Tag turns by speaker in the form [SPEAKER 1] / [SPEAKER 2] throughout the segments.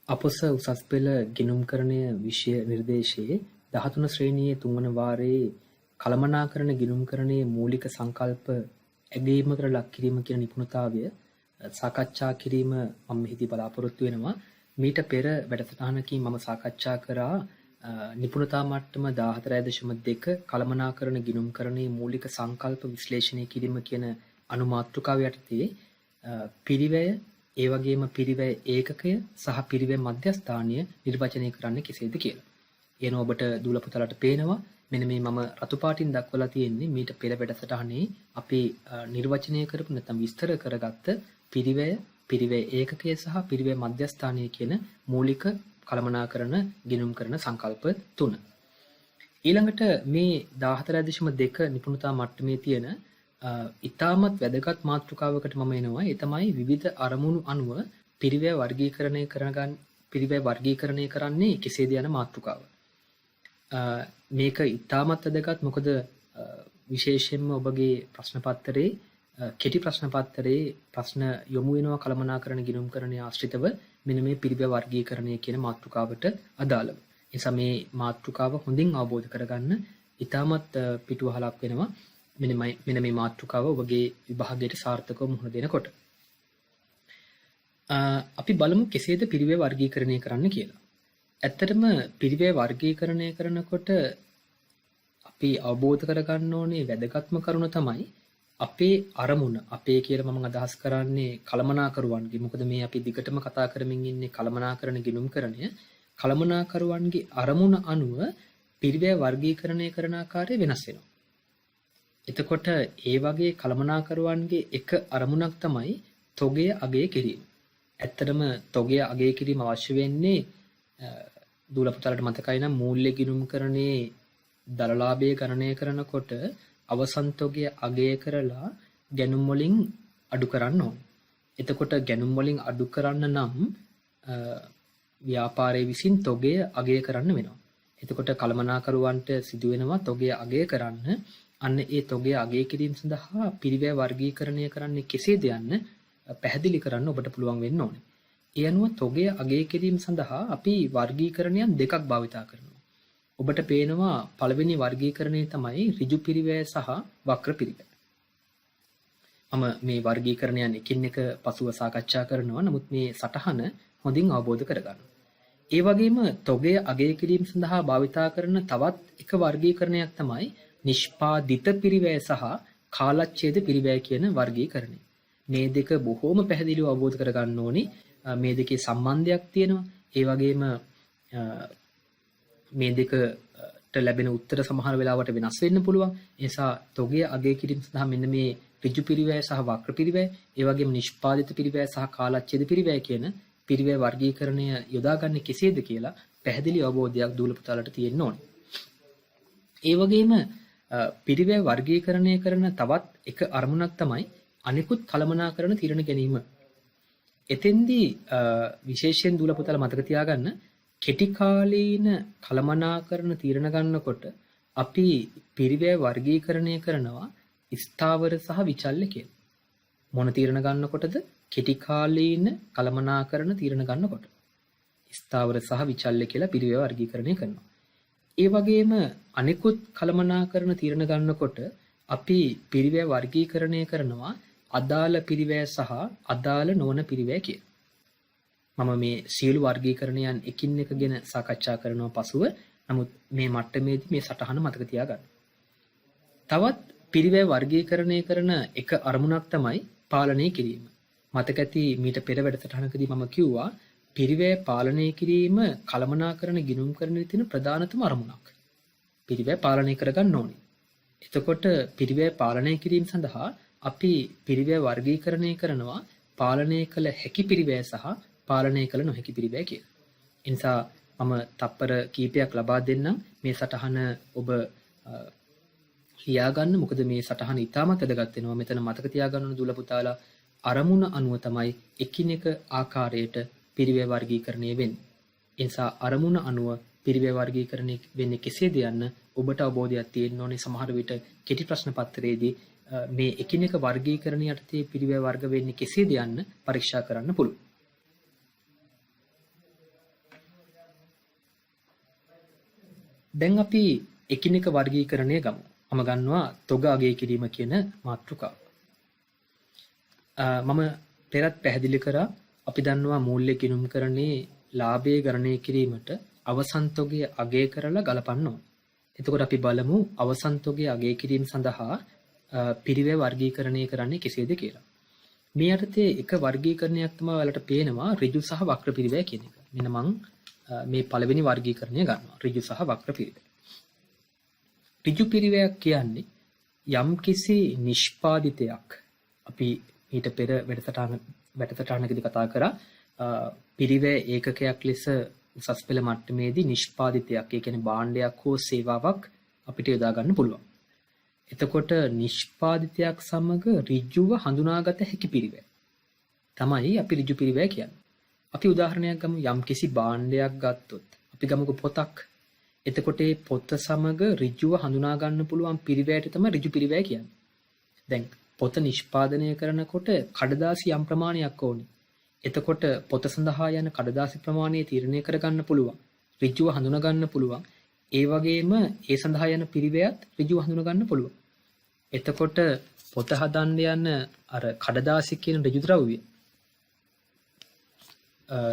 [SPEAKER 1] අපොස උසස් පෙළ ගිණුම්කරණය විෂය නිර්දේශයේ 13 ශ්‍රේණියේ 3 වන වාරයේ කළමනාකරණ ගිණුම්කරණයේ මූලික සංකල්ප ඇගීමකට ලක් කිරීම කියන නිපුණතාවය සාකච්ඡා කිරීම මම මෙහිදී බලාපොරොත්තු වෙනවා. මීට පෙර වැඩසටහනකින් මම සාකච්ඡා කරා නිපුණතා මට්ටම 14.2 කළමනාකරණ ගිණුම්කරණයේ මූලික සංකල්ප විශ්ලේෂණය කිරීම කියන අනුමාතෘකාව යටතේ පිරිවැය ඒ වගේම පිරිවැය ඒකකය සහ පිරිවැය මධ්‍යස්ථානීය නිර්වචනය කරන්න කෙසේද කියලා. එන ඔබට දූල පුතලට පේනවා මෙන්න මේ මම රතු පාටින් දක්වලා තියෙන්නේ මීට පෙර වැඩසටහනේ අපි නිර්වචනය කරපු නැත්නම් විස්තර කරගත්ත පිරිවැය පිරිවැය ඒකකය සහ පිරිවැය මධ්‍යස්ථානීය කියන මූලික කළමනාකරණ ගිණුම් කරන සංකල්ප තුන. ඊළඟට මේ 14.2 නිපුණතා මට්ටමේ තියෙන ඉතාමත් වැදගත් මාතෘකාවකට මම එනවා. ඒ තමයි විවිධ අරමුණු අනුව පිරිවැය වර්ගීකරණය කරන්නේ කෙසේද යන මාතෘකාව. මේක ඉතාමත් වැදගත්. මොකද විශේෂයෙන්ම ඔබගේ ප්‍රශ්න පත්‍රයේ කෙටි ප්‍රශ්න පත්‍රයේ ප්‍රශ්න යොමු වෙනවා කළමනාකරණ ගිණුම්කරණය ආශ්‍රිතව මෙන්න මේ පිරිවැය වර්ගීකරණය කියන මාතෘකාවට අදාළව. ඒ නිසා මේ මාතෘකාව හොඳින් අවබෝධ කරගන්න ඉතාමත් පිටුවහලක් වෙනවා. මෙන්න මේ මාතෘකාව ඔබගේ විභාගයට සාර්ථකව මුහුණ දෙනකොට. අපි බලමු කෙසේද පිරිවැය වර්ගීකරණය කරන්න කියලා. ඇත්තටම පිරිවැය වර්ගීකරණය කරනකොට අපි අවබෝධ කරගන්න ඕනේ වැදගත්ම කරුණ තමයි අපේ අරමුණ. අපේ කියලා මම අදහස් කරන්නේ කළමනාකරුවන්ගේ. මොකද මේ අපි දිගටම කතා කරමින් ඉන්නේ කළමනාකරණ ගිණුම්කරණය. කළමනාකරුවන්ගේ අරමුණ අනුව පිරිවැය වර්ගීකරණය කරන ආකාරය වෙනස් වෙනවා. එතකොට ඒ වගේ කළමනාකරුවන්ගේ එක අරමුණක් තමයි තොගය අගය කිරීම. ඇත්තටම තොගය අගය කිරීම අවශ්‍ය වෙන්නේ දූල පුතාලට මතකයි නම් මූල්‍ය ගිණුම්කරණයේ දරලාභය ගණනය කරනකොට අවසන් තොගය අගය කරලා ගැනුම් වලින් අඩු කරන්න ඕනේ. එතකොට ගැනුම් වලින් අඩු කරන්න නම් ව්‍යාපාරයේ විසින් තොගය අගය කරන්න වෙනවා. එතකොට කළමනාකරුවන්ට සිදු වෙනවා තොගය අගය කරන්න. අන්න ඒ තොගය අගය කිරීම සඳහා පිරිවැය වර්ගීකරණය කරන්නේ කෙසේද යන්න පැහැදිලි කරන්න ඔබට පුළුවන් වෙන්න ඕනේ. ඒ අනුව තොගය අගය කිරීම සඳහා අපි වර්ගීකරණයන් දෙකක් භාවිතා කරනවා. ඔබට පේනවා පළවෙනි වර්ගීකරණය තමයි ඍජු පිරිවැය සහ වක්‍ර පිරිවැය. මම මේ වර්ගීකරණයන් එකින් එක පසුව සාකච්ඡා කරනවා. නමුත් මේ සටහන හොඳින් අවබෝධ කරගන්න. ඒ වගේම තොගය අගය කිරීම සඳහා භාවිතා කරන තවත් එක වර්ගීකරණයක් තමයි නිෂ්පාදිත පිරිවැය සහ කාලච්ඡේද පිරිවැය කියන වර්ගීකරණය. මේ දෙක බොහෝම පැහැදිලිව අවබෝධ කරගන්න ඕනි. මේ දෙකේ සම්බන්ධයක් තියෙනවා. ඒ වගේම මේ දෙකට ලැබෙන උත්තර සමහර වෙලාවට වෙනස් වෙන්න පුළුවන්. ඒ නිසා තොගය අගය කිරීම සඳහා මෙන්න මේ ඍජු පිරිවැය සහ වක්‍ර පිරිවැය, ඒ වගේම නිෂ්පාදිත පිරිවැය සහ කාලච්ඡේද පිරිවැය කියන පිරිවැය වර්ගීකරණය යොදාගන්නේ කෙසේද කියලා පැහැදිලි අවබෝධයක් දූල පුතාලට තියෙන්න ඕනේ. ඒ වගේම පිරිවැය වර්ගීකරණය කරන තවත් එක අරමුණක් තමයි අනිකුත් කළමනාකරණ තීරණ ගැනීම. එතෙන්දී විශේෂයෙන් දූල පුතාලා මතක තියාගන්න කෙටි කාලීන කළමනාකරණ තීරණ ගන්නකොට අපි පිරිවැය වර්ගීකරණය කරනවා ස්ථාවර සහ විචල්්‍ය කියලා. මොන තීරණ ගන්නකොටද? කෙටි කාලීන කළමනාකරණ තීරණ ගන්නකොට. ස්ථාවර සහ විචල්්‍ය කියලා පිරිවැය වර්ගීකරණය කරනවා. ඒ වගේම අනිකුත් කළමනාකරණ තීරණ ගන්නකොට අපි පිරිවැය වර්ගීකරණය කරනවා අදාළ පිරිවැය සහ අදාළ නොවන පිරිවැය කියලා. මම මේ සියලු වර්ගීකරණයන් එකින් එක ගැන සාකච්ඡා කරනවා පසුව. නමුත් මේ මට්ටමේදී මේ සටහන මතක තියාගන්න. තවත් පිරිවැය වර්ගීකරණය කරන එක අරමුණක් තමයි පාලනය කිරීම. මතක ඇති මීට පෙර වැඩසටහනකදී මම කිව්වා පිරිවැය පාලනය කිරීම කළමනාකරණ ගිණුම්කරණයේ තියෙන ප්‍රධානතම අරමුණක්. පිරිවැය පාලනය කරගන්න ඕනේ. එතකොට පිරිවැය පාලනය කිරීම සඳහා අපි පිරිවැය වර්ගීකරණය කරනවා පාලනය කළ හැකි පිරිවැය සහ පාලනය කළ නොහැකි පිරිවැය කියලා. ඒ නිසා මම තප්පර කීපයක් ලබා දෙන්නම් මේ සටහන ඔබ ලියාගන්න. මොකද මේ සටහන ඉතාමත් වැදගත් වෙනවා. මෙතන මතක තියාගන්න ඕන දූල පුතාලා අරමුණ අනුව තමයි එකිනෙක ආකාරයට පිරිවැය වර්ගීකරණය වෙන්නේ. ඒ නිසා අරමුණ අනුව පිරිවැය වර්ගීකරණය වෙන්නේ කෙසේද යන්න ඔබට අවබෝධයක් තියෙන්න ඕනේ. සමහර විට කෙටි ප්‍රශ්න පත්‍රයේදී මේ එකිනෙක වර්ගීකරණ යටතේ පිරිවැය වර්ග වෙන්නේ කෙසේද යන්න පරීක්ෂා කරන්න පුළුවන්. දැන් අපි එකිනෙක වර්ගීකරණය ගමු. මම ගන්නවා තොග අගය කිරීම කියන මාතෘකාව. මම පෙරත් පැහැදිලි කරා අපි දන්නවා මූල්‍ය ගිණුම්කරණයේ ලාභය ගණනය කිරීමට අවසන් තොගය අගය කරලා ගලපන්න ඕන. එතකොට අපි බලමු අවසන් තොගය අගය කිරීම සඳහා පිරිවැය වර්ගීකරණය කරන්නේ කෙසේද කියලා. මේ යටතේ එක වර්ගීකරණයක් තමයි ඔයාලට පේනවා ඍජු සහ වක්‍ර පිරිවැය කියන එක. මෙන්න මං මේ පළවෙනි වර්ගීකරණය ගන්නවා ඍජු සහ වක්‍ර පිරිවැය. ඍජු පිරිවැයක් කියන්නේ යම්කිසි නිෂ්පාදිතයක් අපි ඊට පෙර වැඩසටහනකදී කතා කරා පිරිවැය ඒකකයක් ලෙස උසස් පෙළ මට්ටමේදී නිෂ්පාදිතයක් ඒ කියන්නේ භාණ්ඩයක් හෝ සේවාවක් අපිට යොදා ගන්න පුළුවන්. එතකොට නිෂ්පාදිතයක් සමග ඍජුව හඳුනාගත හැකි පිරිවැය තමයි අපි ඍජු පිරිවැය කියන්නේ. අපි උදාහරණයක් ගමු යම්කිසි භාණ්ඩයක් ගත්තොත් අපි ගමුකෝ පොතක්. එතකොට මේ පොත සමග ඍජුව හඳුනා ගන්න පුළුවන් පිරිවැයට තමයි ඍජු පිරිවැය කියන්නේ. දැන් පොත නිෂ්පාදනය කරනකොට කඩදාසි යම් ප්‍රමාණයක් ඕනේ. එතකොට පොත සඳහා යන කඩදාසි ප්‍රමාණය තීරණය කරගන්න පුළුවන්. ඍජුව හඳුනා ගන්න පුළුවන්. ඒ වගේම ඒ සඳහා යන පිරිවැයත් ඍජුව හඳුනා ගන්න පුළුවන්. එතකොට පොත හදන්න යන අර කඩදාසි කියන ඍජු ද්‍රව්‍ය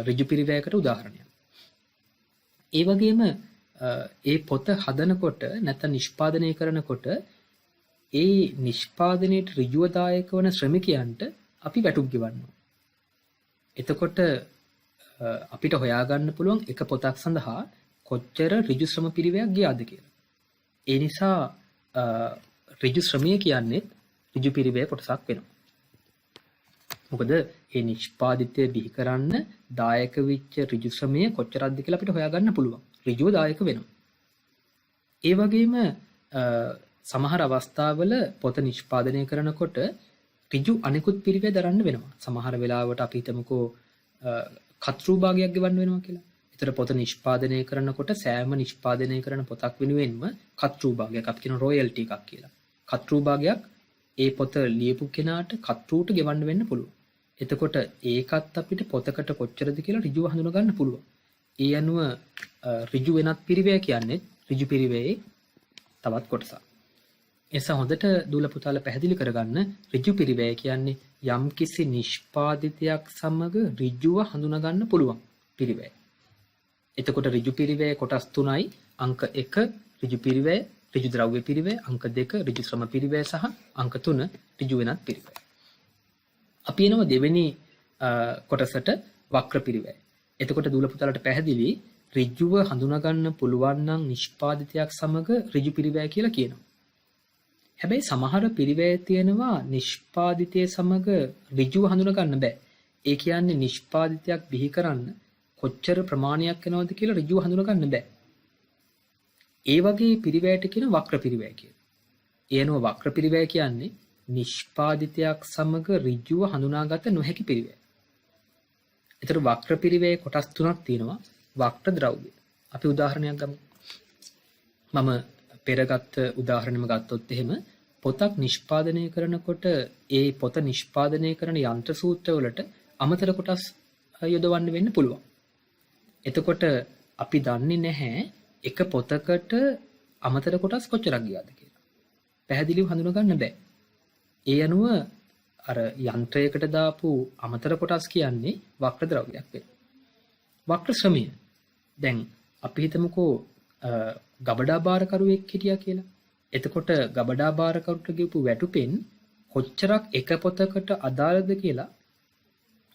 [SPEAKER 1] ඍජු පිරිවැයකට උදාහරණයක්. ඒ වගේම ඒ පොත හදනකොට නැත්නම් නිෂ්පාදනය කරනකොට ඒ නිෂ්පාදනයේට ඍජුව දායක වන ශ්‍රමිකයන්ට අපි වැටුප් ගෙවනවා. එතකොට අපිට හොයාගන්න පුළුවන් එක පොතක් සඳහා කොච්චර ඍජු ශ්‍රම පිරිවැයක් ගියාද කියලා. ඒ නිසා ඍජු ශ්‍රමය කියන්නේ ඍජු පිරිවැය කොටසක් වෙනවා. මොකද මේ නිෂ්පාදිතය බිහි කරන්න දායක වෙච්ච ඍජු ශ්‍රමය කොච්චරක්ද කියලා අපිට හොයාගන්න පුළුවන්. ඍජුව දායක වෙනවා. ඒ වගේම සමහර අවස්ථාවල පොත නිෂ්පාදනය කරනකොට ඍජු අනිකුත් පිරිවැය දරන්න වෙනවා. සමහර වෙලාවට අපි හිතමුකෝ කතෘ භාගයක් ගෙවන්න වෙනවා කියලා. ඒතර පොත නිෂ්පාදනය කරනකොට සෑම නිෂ්පාදනය කරන පොතක් වෙනුවෙන්ම කතෘ භාගයක් අපි කියන රොයල්ටි එකක් කියලා. කතෘ භාගයක් ඒ පොත ලියපු කෙනාට කතෘට ගෙවන්න වෙන්න පුළුවන්. එතකොට ඒකත් අපිට පොතකට කොච්චරද කියලා ඍජුව හඳුනා ගන්න පුළුවන්. ඒ අනුව ඍජු වෙනත් පිරිවැය කියන්නේ ඍජු පිරිවැයේ තවත් කොටසක්. එසා හොඳට දූල පුතාලා පැහැදිලි කරගන්න ඍජු පිරිවැය කියන්නේ යම්කිසි නිෂ්පාදිතයක් සමග ඍජුව හඳුනා ගන්න පුළුවන් පිරිවැය. එතකොට ඍජු පිරිවැය කොටස් 3යි අංක 1 ඍජු පිරිවැය, ඍජු ද්‍රව්‍ය පිරිවැය, අංක 2 ඍජු ශ්‍රම පිරිවැය සහ අංක 3 ඍජු වෙනත් පිරිවැය. අපි එනවා දෙවෙනි කොටසට වක්‍ර පිරිවැය. එතකොට දූල පුතාලට පැහැදිලි ඍජුව හඳුනා ගන්න පුළුවන් නම් නිෂ්පාදිතයක් සමග ඍජු පිරිවැය කියලා කියනවා. හැබැයි සමහර පිරිවැය තියෙනවා නිෂ්පාදිතය සමග ඍජුව හඳුනා ගන්න බෑ. ඒ කියන්නේ නිෂ්පාදිතයක් බිහි කරන්න කොච්චර ප්‍රමාණයක් වෙනවද කියලා ඍජුව හඳුනා ගන්න බෑ. ඒ වගේ පිරිවැයට කියන වක්‍ර පිරිවැය කියලා. ඒ අනුව වක්‍ර පිරිවැය කියන්නේ නිෂ්පාදිතයක් සමග ඍජුව හඳුනාගත නොහැකි පිරිවැය. ඒතර වක්‍ර පිරිවැය කොටස් තුනක් තියෙනවා. වක්‍ර ද්‍රව්‍ය. අපි උදාහරණයක් ගමු. මම පෙරගත් උදාහරණෙම ගත්තොත් එහෙම පොතක් නිෂ්පාදනය කරනකොට ඒ පොත නිෂ්පාදනය කරන යන්ත්‍ර සූත්‍රවලට අමතර කොටස් යොදවන්න වෙන්න පුළුවන්. එතකොට අපි දන්නේ නැහැ එක පොතකට අමතර කොටස් කොච්චරක් ගියාද කියලා. පැහැදිලිව හඳුනා ගන්න බෑ. ඒ අනුව අර යන්ත්‍රයකට දාපු අමතර කොටස් කියන්නේ වක්‍ර ද්‍රව්‍යයක් වෙනවා. වක්‍ර ශ්‍රමය. දැන් අපි හිතමුකෝ ගබඩා බාරකරුවෙක් හිටියා කියලා. එතකොට ගබඩා බාරකරුට ගෙවපු වැටුපෙන් කොච්චරක් එක පොතකට අදාළද කියලා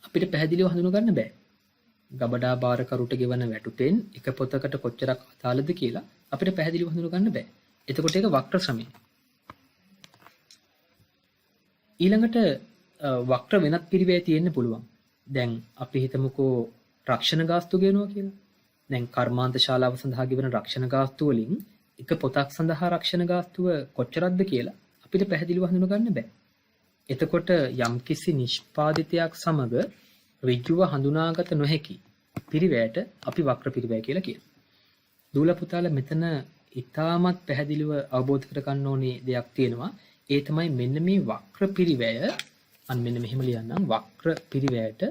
[SPEAKER 1] අපිට පැහැදිලිව හඳුනා ගන්න බෑ. ගබඩා බාරකරුට ගෙවන වැටුපෙන් එක පොතකට කොච්චරක් අදාළද කියලා අපිට පැහැදිලිව හඳුනා ගන්න බෑ. එතකොට ඒක වක්‍ර ශ්‍රමය. ඊළඟට වක්‍ර වෙනත් පිරිවැය තියෙන්න පුළුවන්. දැන් අපි හිතමුකෝ රක්ෂණ ගාස්තු ගෙවනවා කියලා. දැන් කර්මාන්ත ශාලාව සඳහා ගෙවන රක්ෂණ ගාස්තු වලින් එක පොතක් සඳහා රක්ෂණ ගාස්තුව කොච්චරක්ද කියලා අපිට පැහැදිලිව හඳුනා ගන්න බෑ. එතකොට යම්කිසි නිෂ්පාදිතයක් සමග ඍජුව හඳුනාගත නොහැකි පිරිවැයට අපි වක්‍ර පිරිවැය කියලා කියනවා. දූල පුතාලා මෙතන ඉතාමත් පැහැදිලිව අවබෝධ කරගන්න ඕනේ දෙයක් තියෙනවා. ඒ තමයි මෙන්න මේ වක්‍ර පිරිවැය අන්න මෙන්න මෙහෙම ලියන්නම්. වක්‍ර පිරිවැයට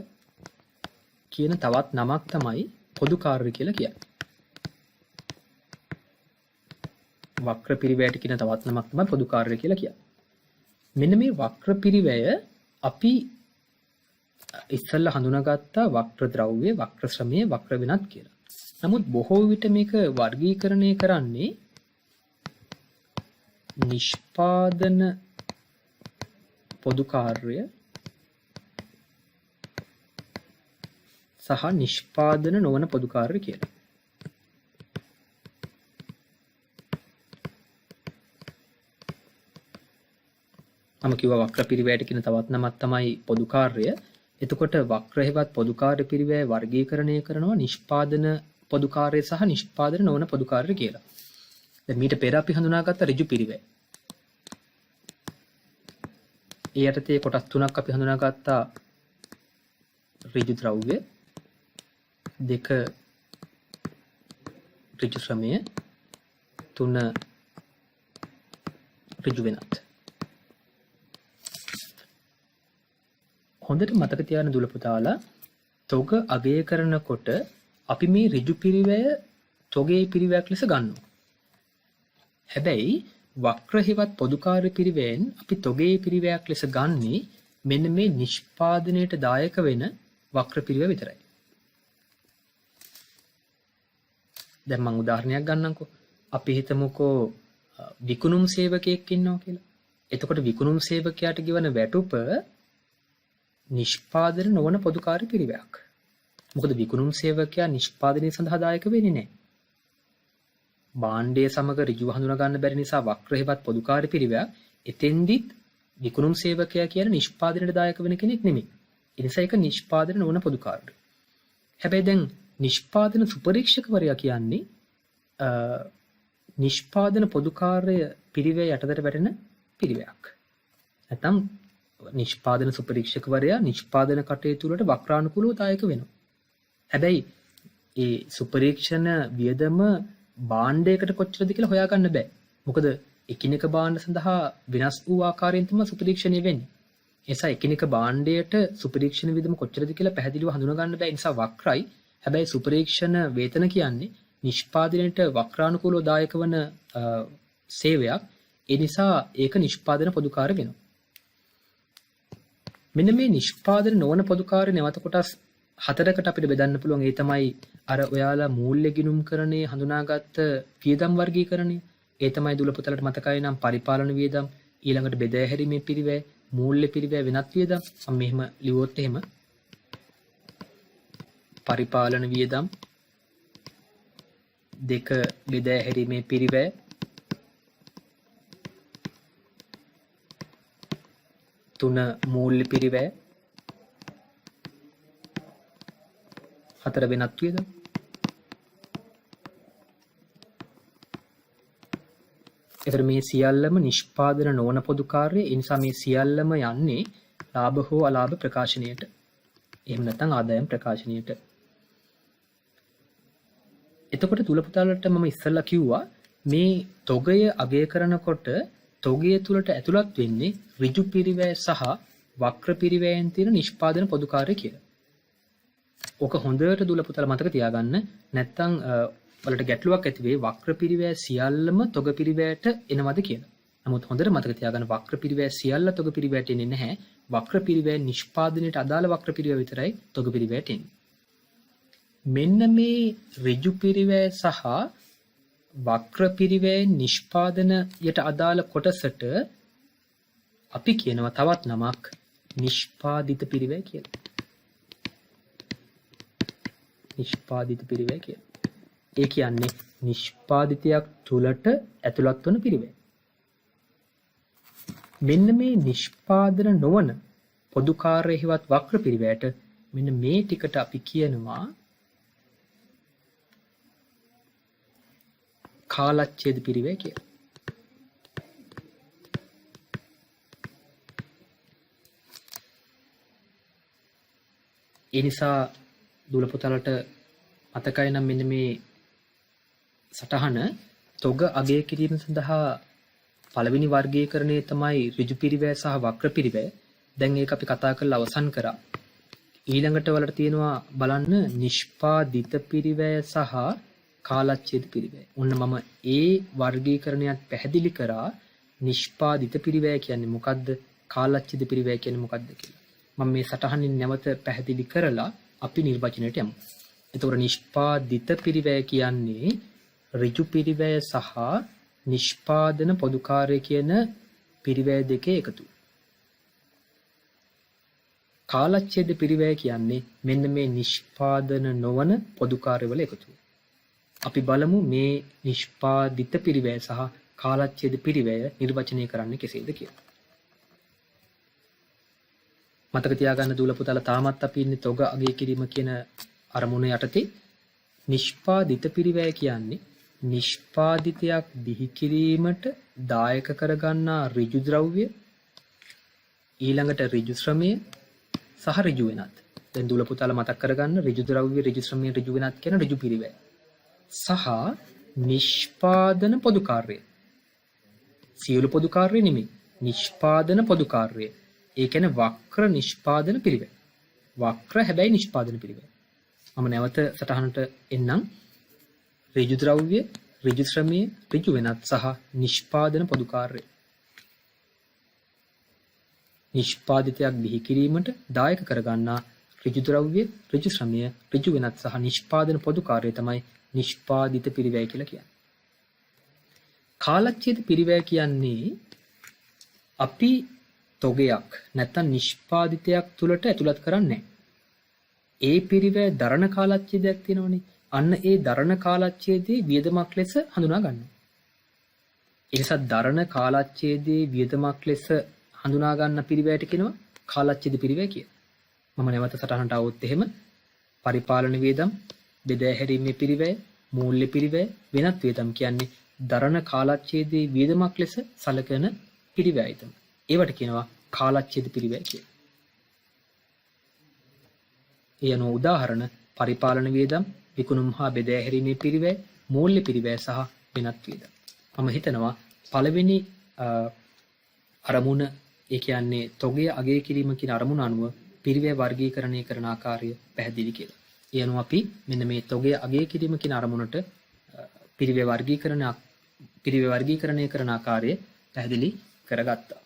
[SPEAKER 1] කියන තවත් නමක් තමයි පොදු කාර්ය කියලා කියන්නේ. වක්‍ර පිරිවැයට කියන තවත් නමක් තමයි පොදු කාර්ය කියලා කියන්නේ. මෙන්න මේ වක්‍ර පිරිවැය අපි ඉස්සෙල්ලා හඳුනාගත්තා වක්‍ර ද්‍රව්‍ය, වක්‍ර ශ්‍රමය, වක්‍ර වෙනත් කියලා. නමුත් බොහෝ විට මේක වර්ගීකරණය කරන්නේ නිෂ්පාදන පොදු කාර්ය සහ නිෂ්පාදන නොවන පොදු කාර්ය කියලා. මම කිව්වා වක්‍ර පිරිවැයට කියන තවත් නමක් තමයි පොදු කාර්ය. එතකොට වක්‍ර හේවත් පොදු කාර්ය පිරිවැය වර්ගීකරණය කරනවා නිෂ්පාදන පොදු කාර්ය සහ නිෂ්පාදන නොවන පොදු කාර්ය කියලා. දැන් මීට පෙර අපි හඳුනාගත්ත ඍජු පිරිවැය. ඒ යටතේ කොටස් තුනක් අපි හඳුනාගත්තා. ඍජු ද්‍රව්‍ය, දෙක ඍජු ශ්‍රමය, තුන ඍජු වෙනත්. හොඳට මතක තියාගන්න දුල පුතාලා, තොග අගය කරනකොට අපි මේ ඍජු පිරිවැය තොගේ පිරිවැයක් ලෙස ගන්නවා. හැබැයි වක්‍ර හේවත් පොදු කාර්ය පිරිවැයෙන් අපි තොගේ පිරිවැයක් ලෙස ගන්නේ මෙන්න මේ නිෂ්පාදනයට දායක වෙන වක්‍ර පිරිවැය විතරයි. දැන් මම උදාහරණයක් ගන්නම්කෝ. අපි හිතමුකෝ විකුණුම් සේවකයෙක් ඉන්නවා කියලා. එතකොට විකුණුම් සේවකයාට ගෙවන වැටුප නිෂ්පාදන නොවන පොදු කාර්ය පිරිවැයක්. මොකද විකුණුම් සේවකයා නිෂ්පාදනය සඳහා දායක වෙන්නේ නැහැ. භාණ්ඩය සමග ඍජුව හඳුනා ගන්න බැරි නිසා වක්‍ර හේවත් පොදු කාර්ය පිරිවැයක් එතෙන්දිත් විකුණුම් සේවකයා කියන නිෂ්පාදනයට දායක වෙන කෙනෙක් නෙමෙයි. ඒ නිසා ඒක නිෂ්පාදන නොවන පොදු කාර්ය. හැබැයි දැන් නිෂ්පාදන සුපරීක්ෂකවරයා කියන්නේ නිෂ්පාදන පොදු කාර්ය පිරිවැය යටතට වැටෙන පිරිවැයක්. නැත්නම් නිෂ්පාදන සුපරීක්ෂකවරයා නිෂ්පාදන කටයුතු වලට වක්‍රානුකූලව දායක වෙනවා. හැබැයි ඒ සුපරීක්ෂණ වියදම භාණ්ඩයකට කොච්චරද කියලා හොයාගන්න බෑ. මොකද එකිනෙක භාණ්ඩ සඳහා වෙනස් වූ ආකාරයෙන් තමයි සුපරීක්ෂණය වෙන්නේ. ඒ නිසා එකිනෙක භාණ්ඩයට සුපරීක්ෂණ වියදම කොච්චරද කියලා පැහැදිලිව හඳුනා ගන්න බෑ. ඒ නිසා වක්‍රයි. හැබැයි සුපරීක්ෂණ වේතන කියන්නේ නිෂ්පාදනයට වක්‍රානුකූලව දායක වන සේවයක්. ඒ නිසා ඒක නිෂ්පාදන පොදු කාර්ය වෙනවා. මෙන්න මේ නිෂ්පාදන නොවන පොදු කාර්ය නැවත කොටස් හතරකට අපිට බෙදන්න පුළුවන්. ඒ තමයි අර ඔයාලා මූල්‍ය ගිණුම්කරණයේ හඳුනාගත්ත වියදම් වර්ගීකරණය. ඒ තමයි දුල පුතලට මතකයි නම් පරිපාලන වියදම්, ඊළඟට බෙදා හැරීමේ පිරිවැය, මූල්‍ය පිරිවැය, වෙනත් වියදම්. මම මෙහෙම ලියුවොත් එහෙම පරිපාලන වියදම්, දෙක බෙදා හැරීමේ පිරිවැය, තුන මූල්‍ය පිරිවැය, හතර වෙනත් වියදම්. එතකොට මේ සියල්ලම නිෂ්පාදන නොවන පොදු කාර්ය. ඒ නිසා මේ සියල්ලම යන්නේ ලාභ හෝ අලාභ ප්‍රකාශනයට. එහෙම නැත්නම් ආදායම් ප්‍රකාශනයට. එතකොට තුල පුතාලට මම ඉස්සෙල්ලා කිව්වා මේ තොගය අගය කරනකොට තොගය තුලට ඇතුළත් වෙන්නේ ඍජු පිරිවැය සහ වක්‍ර පිරිවැයෙන් තියෙන නිෂ්පාදන පොදු කාර්ය කියලා. ඕක හොඳට දුල පුතාලා මතක තියාගන්න. නැත්නම් වලට ගැටලුවක් ඇති වෙයි වක්‍ර පිරිවැය සියල්ලම තොග පිරිවැයට එනවද කියලා. නමුත් හොඳට මතක තියාගන්න වක්‍ර පිරිවැය සියල්ල තොග පිරිවැයට එන්නේ නැහැ. වක්‍ර පිරිවැය නිෂ්පාදනයට අදාළ වක්‍ර පිරිවැය විතරයි තොග පිරිවැයට එන්නේ. මෙන්න මේ ඍජු පිරිවැය සහ වක්‍ර පිරිවැය නිෂ්පාදනයට අදාළ කොටසට අපි කියනවා තවත් නමක් නිෂ්පාදිත පිරිවැය කියලා. නිෂ්පාදිත පිරිවැය කියලා. ඒ කියන්නේ නිෂ්පාදිතයක් තුලට ඇතුළත් වන පිරිවැය. මෙන්න මේ නිෂ්පාදන නොවන පොදු කාර්ය හේවත් වක්‍ර පිරිවැයට මෙන්න මේ ටිකට අපි කියනවා කාලච්ඡේද පිරිවැය කියලා. ඒ නිසා දුල පුතාලට මතකයි නම් මෙන්න මේ සටහන තොග අගය කිරීම සඳහා පළවෙනි වර්ගීකරණය තමයි ඍජු පිරිවැය සහ වක්‍ර පිරිවැය. දැන් ඒක අපි කතා කරලා අවසන් කරා. ඊළඟට වලට තියෙනවා බලන්න නිෂ්පාදිත පිරිවැය සහ කාලච්ඡේද පිරිවැය. ඔන්න මම ඒ වර්ගීකරණයත් පැහැදිලි කරා නිෂ්පාදිත පිරිවැය කියන්නේ මොකද්ද? කාලච්ඡේද පිරිවැය කියන්නේ මොකද්ද කියලා. මම මේ සටහනින් නැවත පැහැදිලි කරලා අපි නිර්වචනයට යමු. එතකොට නිෂ්පාදිත පිරිවැය කියන්නේ ඍජු පිරිවැය සහ නිෂ්පාදන පොදුකාර්ය කියන පිරිවැය දෙකේ එකතුව. කාලච්ඡේද පිරිවැය කියන්නේ මෙන්න මේ නිෂ්පාදන නොවන පොදුකාර්යවල එකතුව. අපි බලමු මේ නිෂ්පාදිත පිරිවැය සහ කාලච්ඡේද පිරිවැය නිර්වචනය කරන්නේ කෙසේද කියලා. මතක තියාගන්න දූල පුතාලා තාමත් අපි ඉන්නේ තොග අගය කිරීම කියන අරමුණ යටතේ. නිෂ්පාදිත පිරිවැය කියන්නේ නිෂ්පාදිතයක් බිහි කිරීමට දායක කරගන්නා ඍජු ද්‍රව්‍ය, ඊළඟට ඍජු ශ්‍රමය සහ ඍජු වෙනත්. දැන් දූල පුතාලා මතක් කරගන්න ඍජු ද්‍රව්‍ය, ඍජු ශ්‍රමය, ඍජු වෙනත් කියන ඍජු පිරිවැය. සහ නිෂ්පාදන පොදු කාර්යය. සියලු පොදු කාර්ය නෙමෙයි. නිෂ්පාදන පොදු කාර්යය. ඒ කියන්නේ වක්‍ර නිෂ්පාදන පිරිවැය. වක්‍ර හැබැයි නිෂ්පාදන පිරිවැය. මම නැවත සටහනට එන්නම්. ඍජු ද්‍රව්‍ය, ඍජු ශ්‍රමය, ඍජු වෙනත් සහ නිෂ්පාදන පොදු කාර්යය. නිෂ්පාදිතයක් බිහි කිරීමට දායක කරගන්නා ඍජු ද්‍රව්‍ය, ඍජු ශ්‍රමය, ඍජු වෙනත් සහ නිෂ්පාදන පොදු කාර්යය තමයි නිෂ්පාදිත පිරිවැය කියලා කියන්නේ. කාලච්ඡේද පිරිවැය කියන්නේ අපි තොගයක් නැත්නම් නිෂ්පාදිතයක් තුලට ඇතුළත් කරන්නේ ඒ පිරිවැය දරණ කාලච්ඡේදයක් තියෙනවනේ. අන්න ඒ දරණ කාලච්ඡේදයේ වියදමක් ලෙස හඳුනා ගන්නවා. ඒ නිසා දරණ කාලච්ඡේදයේ වියදමක් ලෙස හඳුනා ගන්න පිරිවැයට කියනවා කාලච්ඡේද පිරිවැය කියලා. මම නැවත සටහනට આવොත් එහෙම පරිපාලන වියදම්, බෙදා හැරීමේ පිරිවැය, මූල්‍ය පිරිවැය, වෙනත් වියදම් කියන්නේ දරණ කාලච්ඡේදයේ වියදමක් ලෙස සැලකෙන පිරිවැය තමයි. ඒවට කියනවා කාලච්ඡේද පිරිවැය කියලා. ඒ අනුව උදාහරණ පරිපාලන වියදම්, විකුණුම් හා බෙදා හැරීමේ පිරිවැය, මූල්‍ය පිරිවැය සහ වෙනත් වියදම්. මම හිතනවා පළවෙනි අරමුණ ඒ කියන්නේ තොගය අගය කිරීම කියන අරමුණ අනුව පිරිවැය වර්ගීකරණය කරන ආකාරය පැහැදිලි කියලා. ඒ අනුව අපි මෙන්න මේ තොගය අගය කිරීම කියන අරමුණට පිරිවැය වර්ගීකරණය කරන ආකාරය පැහැදිලි කරගත්තා.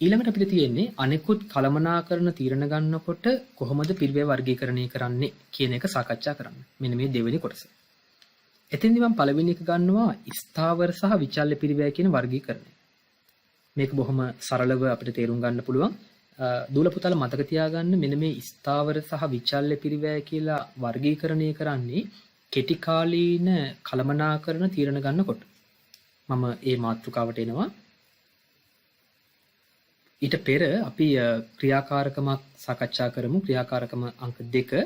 [SPEAKER 1] ඊළඟට අපිට තියෙන්නේ අනෙකුත් කළමනාකරණ තීරණ ගන්නකොට කොහොමද පිරිවැය වර්ගීකරණය කරන්නේ කියන එක සාකච්ඡා කරන්න. මෙන්න මේ දෙවෙනි කොටස. එතෙන්දි මම පළවෙනි එක ගන්නවා ස්ථාවර සහ විචල්්‍ය පිරිවැය කියන වර්ගීකරණය. මේක බොහොම සරලව අපිට තේරුම් ගන්න පුළුවන්. දූල පුතාලා මතක තියාගන්න මෙන්න මේ ස්ථාවර සහ විචල්්‍ය පිරිවැය කියලා වර්ගීකරණය කරන්නේ කෙටි කාලීන කළමනාකරණ තීරණ ගන්නකොට. මම මේ මාතෘකාවට එනවා. ඊට පෙර අපි ක්‍රියාකාරකමක් සාකච්ඡා කරමු. ක්‍රියාකාරකම අංක 2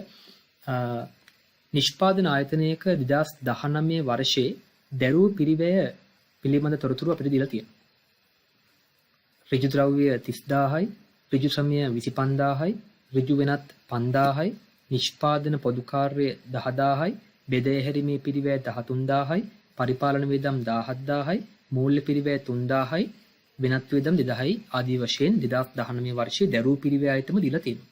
[SPEAKER 1] නිෂ්පාදන ආයතනයක 2019 වර්ෂයේ දැරූ පිරිවැය පිළිබඳ තොරතුරු අපිට දීලා තියෙනවා. ඍජු ද්‍රව්‍ය 30000යි, ඍජු ශ්‍රමය 25000යි, ඍජු වෙනත් 5000යි, නිෂ්පාදන පොදු කාර්ය 10000යි, බෙදා හැරීමේ පිරිවැය 13000යි, පරිපාලන වියදම් 17000යි, මූල්‍ය පිරිවැය 3000යි, වෙනත් වියදම් 2000යි ආදී වශයෙන් 2019 වර්ෂයේ දැරූ පිරිවැයයිතම දීලා තියෙනවා.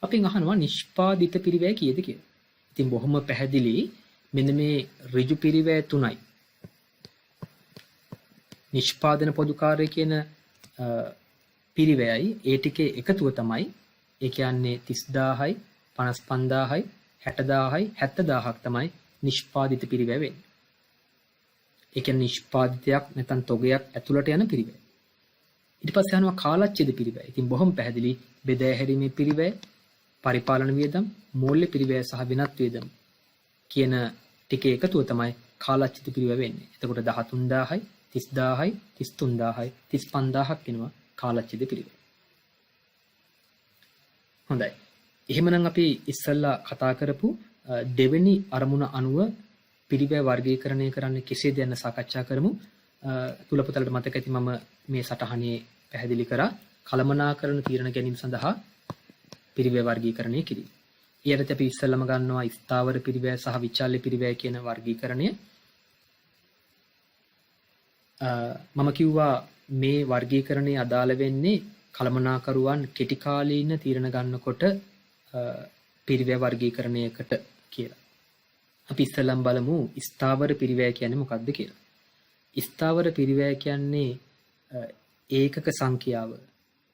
[SPEAKER 1] අපෙන් අහනවා නිෂ්පාදිත පිරිවැය කීයද කියලා. ඉතින් බොහොම පැහැදිලි මෙන්න මේ ඍජු පිරිවැය 3යි. නිෂ්පාදන පොදු කාර්ය කියන පිරිවැයයි ඒ ටිකේ එකතුව තමයි ඒ කියන්නේ 30000යි 55000යි 60000යි 70000ක් තමයි නිෂ්පාදිත පිරිවැය වෙන්නේ. ඒ කියන්නේ නිෂ්පාදිතයක් නැත්නම් තොගයක් ඇතුළට යන පිරිවැය. ඊට පස්සේ යනවා කාලච්ඡේද පිරිවැය. ඉතින් බොහොම පැහැදිලි බෙදා හැරීමේ පිරිවැය, පරිපාලන වියදම්, මූල්‍ය පිරිවැය සහ වෙනත් වියදම් කියන ටිකේ එකතුව තමයි කාලච්ඡේද පිරිවැය වෙන්නේ. එතකොට 13000යි 30000යි 33000යි 35000ක් වෙනවා කාලච්ඡේද පිරිවැය. හොඳයි. එහෙමනම් අපි ඉස්සල්ලා කතා කරපු දෙවෙනි අරමුණ අනුව පිරිවැය වර්ගීකරණය කරන්න කෙසේද යන්න සාකච්ඡා කරමු. තුල පුතලට මතක ඇති මම මේ සටහනේ පැහැදිලි කරා කළමනාකරණ තීරණ ගැනීම සඳහා පිරිවැය වර්ගීකරණය කිරීම. ඊට අපි ඉස්සල්ලාම ගන්නවා ස්ථාවර පිරිවැය සහ විචල්්‍ය පිරිවැය කියන වර්ගීකරණය. මම කිව්වා මේ වර්ගීකරණය අදාළ වෙන්නේ කළමනාකරුවන් කෙටි කාලීන තීරණ ගන්නකොට පිරිවැය වර්ගීකරණයකට කියලා. අපි ඉස්සෙල්ලම බලමු ස්ථාවර පිරිවැය කියන්නේ මොකක්ද කියලා. ස්ථාවර පිරිවැය කියන්නේ ඒකක සංඛ්‍යාව.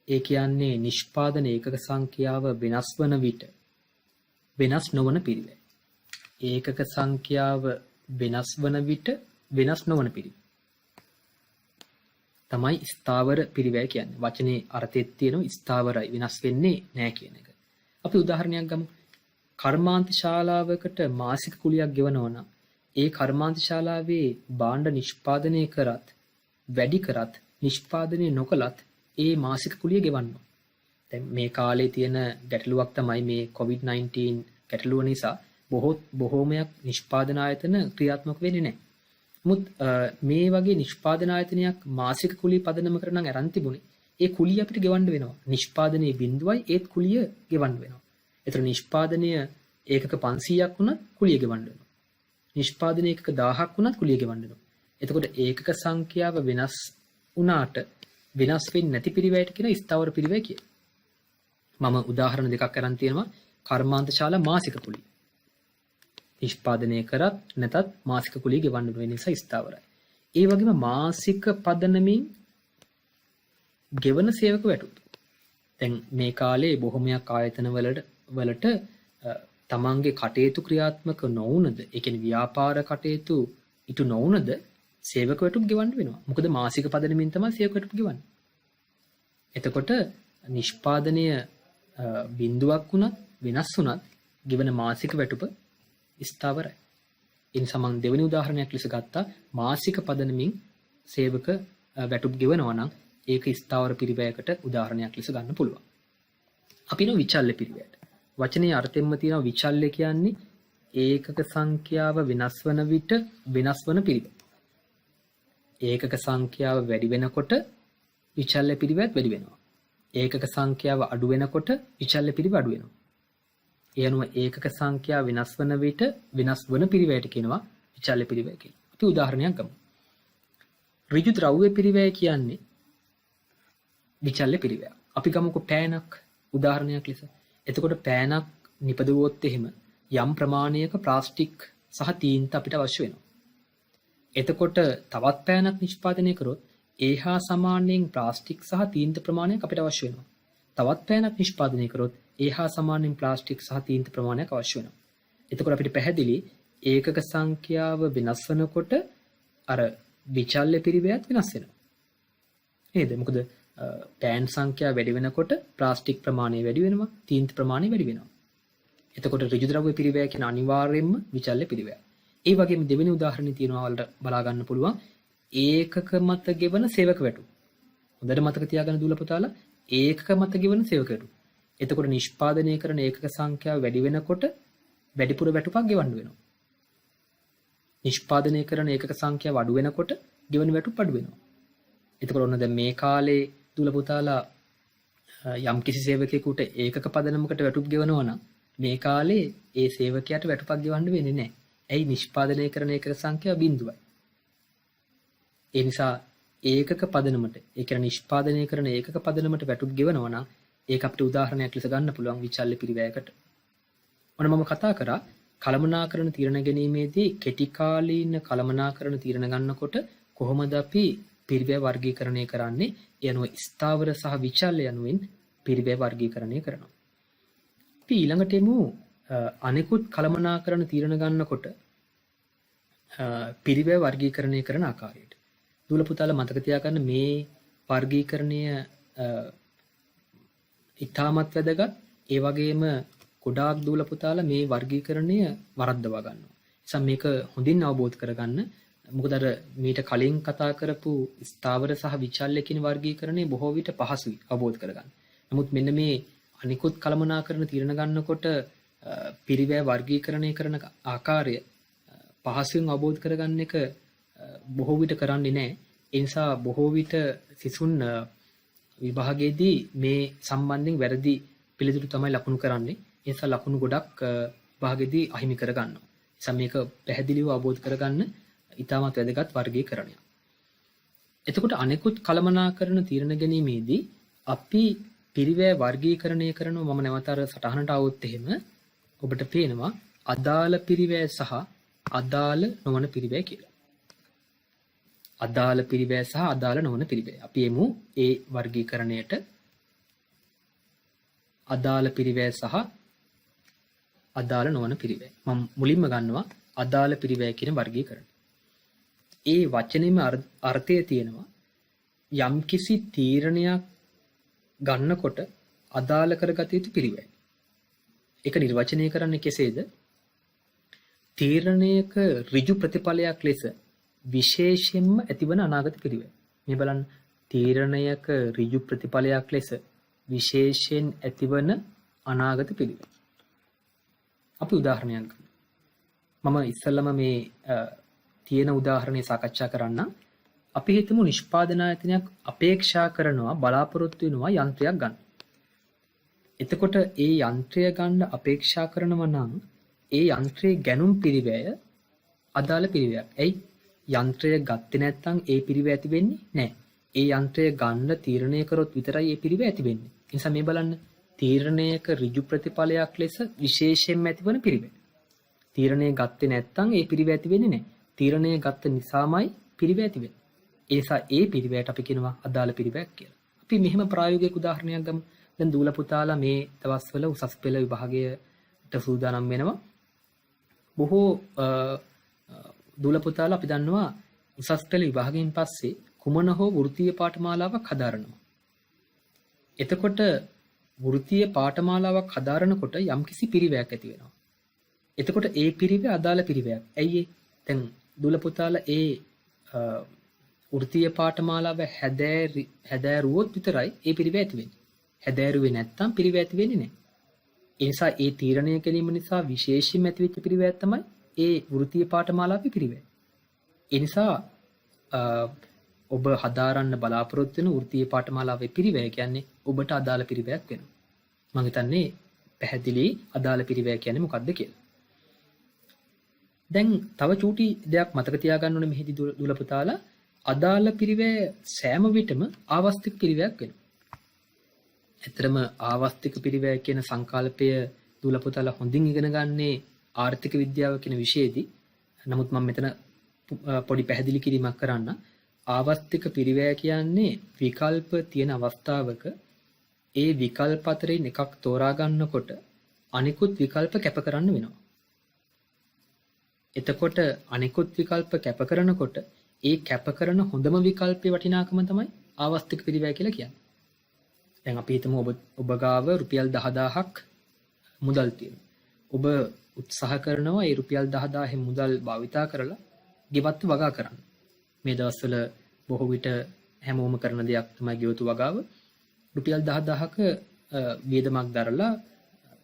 [SPEAKER 1] ඒ කියන්නේ නිෂ්පාදන ඒකක සංඛ්‍යාව වෙනස් වන විට වෙනස් නොවන පිරිවැය. ඒකක සංඛ්‍යාව වෙනස් වන විට වෙනස් නොවන පිරිවැය තමයි ස්ථාවර පිරිවැය කියන්නේ. වචනේ අර්ථයක් තියෙනවා ස්ථාවරයි වෙනස් වෙන්නේ නැහැ කියන එක. අපි උදාහරණයක් ගමු. කර්මාන්ත ශාලාවකට මාසික කුලියක් ගෙවනවා නම් ඒ කර්මාන්ත ශාලාවේ භාණ්ඩ නිෂ්පාදනය කරත් වැඩි කරත් නිෂ්පාදනය නොකලත් ඒ මාසික කුලිය ගෙවන්න. දැන් මේ කාලේ තියෙන ගැටලුවක් තමයි මේ COVID-19 ගැටලුව නිසා බොහෝමයක් නිෂ්පාදන ආයතන ක්‍රියාත්මක වෙන්නේ නැහැ. නමුත් මේ වගේ නිෂ්පාදන ආයතනයක් මාසික කුලිය පදනම කරනම් අරන් තිබුණේ. ඒ කුලිය අපිට ගෙවන්න වෙනවා. නිෂ්පාදනයේ බිඳුවයි ඒත් කුලිය ගෙවන්න වෙනවා. ඒතර නිෂ්පාදනය ඒකක 500ක් වුණත් කුලිය ගෙවන්න වෙනවා. නිෂ්පාදනය ඒකක 1000ක් වුණත් කුලිය ගෙවන්න වෙනවා. එතකොට ඒකක සංඛ්‍යාව වෙනස් වුණාට වෙනස් වෙන්නේ නැති පිරිවැයට කියන ස්ථාවර පිරිවැය කියලා. මම උදාහරණ දෙකක් අරන් තියෙනවා. කර්මාන්ත ශාලා මාසික කුලිය. නිෂ්පාදනය කරත් නැතත් මාසික කුලිය ගෙවන්න වෙන නිසා ස්ථාවරයි. ඒ වගේම මාසික පදනමින් ගෙවන සේවක වැටුප්. දැන් මේ කාලේ බොහොමයක් ආයතන වලට තමන්ගේ කටයුතු ක්‍රියාත්මක නොවුනද, ඒ කියන්නේ ව්‍යාපාර කටයුතු ඉටු නොවුනද සේවක වැටුප් ගෙවන්න වෙනවා. මොකද මාසික පදනමින් තමයි සේවක වැටුප් ගෙවන්නේ. එතකොට නිෂ්පාදනය බිඳුවක් වුණත් වෙනස් වුණත් ගෙවන මාසික වැටුප ස්ථාවරයි. ඉතින් මම දෙවෙනි උදාහරණයක් ලෙස ගත්තා මාසික පදනමින් සේවක වැටුප් ගෙවනවා නම් ඒක ස්ථාවර පිරිවැයකට උදාහරණයක් ලෙස ගන්න පුළුවන්. අපි නෝ විචල්්‍ය පිරිවැයට. වචනේ අර්ථයෙන්ම තියෙනවා විචල්්‍ය කියන්නේ ඒකක සංඛ්‍යාව වෙනස් වන විට වෙනස් වන පිරිවැය. ඒකක සංඛ්‍යාව වැඩි වෙනකොට විචල්්‍ය පිරිවැයත් වැඩි වෙනවා. ඒකක සංඛ්‍යාව අඩු වෙනකොට විචල්්‍ය පිරිවැය අඩු වෙනවා. ඒ අනුව ඒකක සංඛ්‍යාව වෙනස් වන විට වෙනස් වන පිරිවැයට කියනවා විචල්්‍ය පිරිවැය කියලා. අපි උදාහරණයක් ගමු. ඍජු ද්‍රව්‍ය පිරිවැය කියන්නේ විචල්්‍ය පිරිවැය. අපි ගමුකෝ පෑනක් උදාහරණයක් ලෙස. එතකොට පෑනක් නිපදවුවොත් එහෙම යම් ප්‍රමාණයක ප්ලාස්ටික් සහ තීන්ත අපිට අවශ්‍ය වෙනවා. එතකොට තවත් පෑනක් නිෂ්පාදනය කරොත් ඒහා සමානයෙන් ප්ලාස්ටික් සහ තීන්ත ප්‍රමාණයක් අපිට අවශ්‍ය වෙනවා. තවත් පෑනක් නිෂ්පාදනය කරොත් ඒහා සමානයෙන් ප්ලාස්ටික් සහ තීන්ත ප්‍රමාණයක් අවශ්‍ය වෙනවා. එතකොට අපිට පැහැදිලි ඒකක සංඛ්‍යාව වෙනස් වෙනකොට අර විචල්්‍ය පිරිවැයත් වෙනස් වෙනවා. නේද? මොකද පෑන් සංඛ්‍යාව වැඩි වෙනකොට ප්ලාස්ටික් ප්‍රමාණය වැඩි වෙනවා, තීන්ත ප්‍රමාණය වැඩි වෙනවා. එතකොට ඍජු ද්‍රව්‍ය පිරිවැය කියන අනිවාර්යයෙන්ම විචල්්‍ය පිරිවැය. ඒ වගේම දෙවෙනි උදාහරණය තියෙනවා වලට බලා ගන්න පුළුවන් ඒකක මත ගෙවන සේවක වැටුප්. හොඳට මතක තියාගන්න දුවලා පුතාලා ඒකක මත ගෙවන සේවක වැටුප්. එතකොට නිෂ්පාදනය කරන ඒකක සංඛ්‍යාව වැඩි වෙනකොට වැඩිපුර වැටුපක් ගෙවන්න වෙනවා. නිෂ්පාදනය කරන ඒකක සංඛ්‍යාව අඩු වෙනකොට ගෙවන වැටුප් අඩු වෙනවා. එතකොට ඔන්න දැන් මේ කාලේ දුවලා පුතාලා යම් කිසි සේවකයෙකුට ඒකක පදනමකට වැටුප් ගෙවනවා නම් මේ කාලේ ඒ සේවකයාට වැටුපක් ගෙවන්න වෙන්නේ නැහැ. ඇයි? නිෂ්පාදනය කරන ඒකක සංඛ්‍යාව බිඳුවයි. ඒ නිසා ඒකක පදනමට, ඒ කියන්නේ නිෂ්පාදනය කරන ඒකක පදනමට වැටුප් ගෙවනවා නම් ඒක අපිට උදාහරණයක් ලෙස ගන්න පුළුවන් විචල්්‍ය පිරිවැයකට. ඔන්න මම කතා කරා කළමනාකරණ තීරණ ගැනීමේදී කෙටි කාලීන කළමනාකරණ තීරණ ගන්නකොට කොහොමද අපි පිරිවැය වර්ගීකරණය කරන්නේ? ඒ අනුව ස්ථාවර සහ විචල්්‍ය යනුවෙන් පිරිවැය වර්ගීකරණය කරනවා. අපි ඊළඟට එමු අනෙකුත් කළමනාකරණ තීරණ ගන්නකොට පිරිවැය වර්ගීකරණය කරන ආකාරයට. දුවල පුතාලා මතක තියාගන්න මේ වර්ගීකරණය ඉතාමත් වැදගත්. ඒ වගේම ගොඩාක් දුවල පුතාලා මේ වර්ගීකරණය වරද්දවා ගන්නවා. නිසා මේක හොඳින් අවබෝධ කරගන්න. මොකද අර මීට කලින් කතා කරපු ස්ථාවර සහ විචල්්‍ය කියන වර්ගීකරණය බොහෝ විට පහසුයි අවබෝධ කරගන්න. නමුත් මෙන්න මේ අනිකුත් කළමනාකරණ තීරණ ගන්නකොට පිරිවැය වර්ගීකරණය කරන ආකාරය පහසුවෙන් අවබෝධ කරගන්න එක බොහෝ විට කරන්නේ නැහැ. ඒ නිසා බොහෝ විට සිසුන් විභාගයේදී මේ සම්බන්ධයෙන් වැරදි පිළිතුරු තමයි ලකුණු කරන්නේ. ඒ නිසා ලකුණු ගොඩක් විභාගයේදී අහිමි කරගන්නවා. ඒ නිසා මේක පැහැදිලිව අවබෝධ කරගන්න ඉතාමත් වැදගත් වර්ගීකරණයක්. එතකොට අනෙකුත් කළමනාකරණ තීරණ ගැනීමේදී අපි පිරිවැය වර්ගීකරණය කරනවා. මම නැවත අර සටහනට આવොත් එහෙම ඔබට පේනවා අදාළ පිරිවැය සහ අදාළ නොවන පිරිවැය කියලා. අදාළ පිරිවැය සහ අදාළ නොවන පිරිවැය. අපි එමු ඒ වර්ගීකරණයට. අදාළ පිරිවැය සහ අදාළ නොවන පිරිවැය. මම මුලින්ම ගන්නවා අදාළ පිරිවැය කියන වර්ගීකරණය. ඒ වචනේම අර්ථය තියෙනවා යම්කිසි තීරණයක් ගන්නකොට අදාළ කරගත යුතු පිරිවැය. ඒක නිර්වචනය කරන්නේ කෙසේද? තීරණයක ඍජු ප්‍රතිඵලයක් ලෙස විශේෂයෙන්ම ඇතිවන අනාගත පිරිවැය. මේ බලන්න, තීරණයක ඍජු ප්‍රතිඵලයක් ලෙස විශේෂයෙන් ඇතිවන අනාගත පිරිවැය. අපි උදාහරණයක් ගමු. මම ඉස්සෙල්ලම මේ තියෙන උදාහරණය සාකච්ඡා කරන්න. අපි හිතමු නිෂ්පාදන ආයතනයක් අපේක්ෂා කරනවා, බලාපොරොත්තු වෙනවා යන්ත්‍රයක් ගන්න. එතකොට ඒ යන්ත්‍රය ගන්න අපේක්ෂා කරනවා නම් ඒ යන්ත්‍රයේ ගැනුම් පිරිවැය අදාළ පිරිවැයක්. ඇයි? යන්ත්‍රය ගත්තේ නැත්නම් ඒ පිරිවැය ඇති වෙන්නේ නැහැ. ඒ යන්ත්‍රය ගන්න තීරණය කරොත් විතරයි ඒ පිරිවැය ඇති වෙන්නේ. ඒ නිසා මේ බලන්න, තීරණයක ඍජු ප්‍රතිඵලයක් ලෙස විශේෂයෙන්ම ඇතිවන පිරිවැය. තීරණය ගත්තේ නැත්නම් ඒ පිරිවැය ඇති වෙන්නේ නැහැ. තීරණය ගත්ත නිසාමයි පිරිවැය ඇති වෙන්නේ. ඒ නිසා ඒ පිරිවැයට අපි කියනවා අදාළ පිරිවැයක් කියලා. අපි මෙහෙම ප්‍රායෝගික උදාහරණයක් ගමු. දැන් දූල පුතාලා මේ දවස්වල උසස් පෙළ විභාගයට සූදානම් වෙනවා. බොහෝ දූල පුතාලා අපි දන්නවා උසස් පෙළ විභාගයෙන් පස්සේ කුමන හෝ වෘත්තීය පාඨමාලාවක් හදාරනවා. එතකොට වෘත්තීය පාඨමාලාවක් හදාරනකොට යම්කිසි පිරිවැයක් ඇති වෙනවා. එතකොට ඒ පිරිවැය අදාළ පිරිවැයක්. ඇයි ඒ? දැන් දූල පුතාලා ඒ වෘත්තීය පාඨමාලාව හැදෑරුවොත් විතරයි ඒ පිරිවැය ඇති වෙන්නේ. හැදෑරුවේ නැත්නම් පිරිවැය ඇති වෙන්නේ නැහැ. ඒ නිසා ඒ තීරණය ගැනීම නිසා විශේෂයෙන්ම ඇතිවෙච්ච පිරිවැයක් තමයි ඒ වෘත්තීය පාඨමාලාවේ පිරිවැය. ඒ නිසා ඔබ හදාරන්න බලාපොරොත්තු වෙන වෘත්තීය පාඨමාලාවේ පිරිවැය කියන්නේ ඔබට අදාළ පිරිවැයක් වෙනවා. මම හිතන්නේ පැහැදිලි අදාළ පිරිවැය කියන්නේ මොකක්ද කියලා. දැන් තව චූටි දෙයක් මතක තියාගන්න ඕනේ මෙහිදී දූල පුතාලා, අදාළ පිරිවැය සෑම විටම ආවස්තික පිරිවැයක් වෙනවා. ඇත්තටම ආවස්තික පිරිවැය කියන සංකල්පය දූල පුතාලා හොඳින් ඉගෙන ගන්නේ ආර්ථික විද්‍යාව කියන විෂයේදී. නමුත් මම මෙතන පොඩි පැහැදිලි කිරීමක් කරන්න. ආවස්තික පිරිවැය කියන්නේ විකල්ප තියෙන අවස්ථාවක ඒ විකල්ප අතරින් එකක් තෝරා ගන්නකොට අනිකුත් විකල්ප කැප කරන්න වෙනවා. එතකොට අනිකුත් විකල්ප කැප කරනකොට ඒ කැප කරන හොඳම විකල්පයේ වටිනාකම තමයි ආවස්තික පිරිවැය කියලා කියන්නේ. දැන් අපි හිතමු ඔබ ගාව රුපියල් 10000ක් මුදල් තියෙනවා. ඔබ උත්සාහ කරනවා ඒ රුපියල් 10000 මුදල් භාවිතා කරලා ගෙවත්තු වගා කරන්න. මේ දවස්වල බොහෝ විට හැමෝම කරන දෙයක් තමයි ගෙවතු වගාව. රුපියල් 10000ක වියදමක් දරලා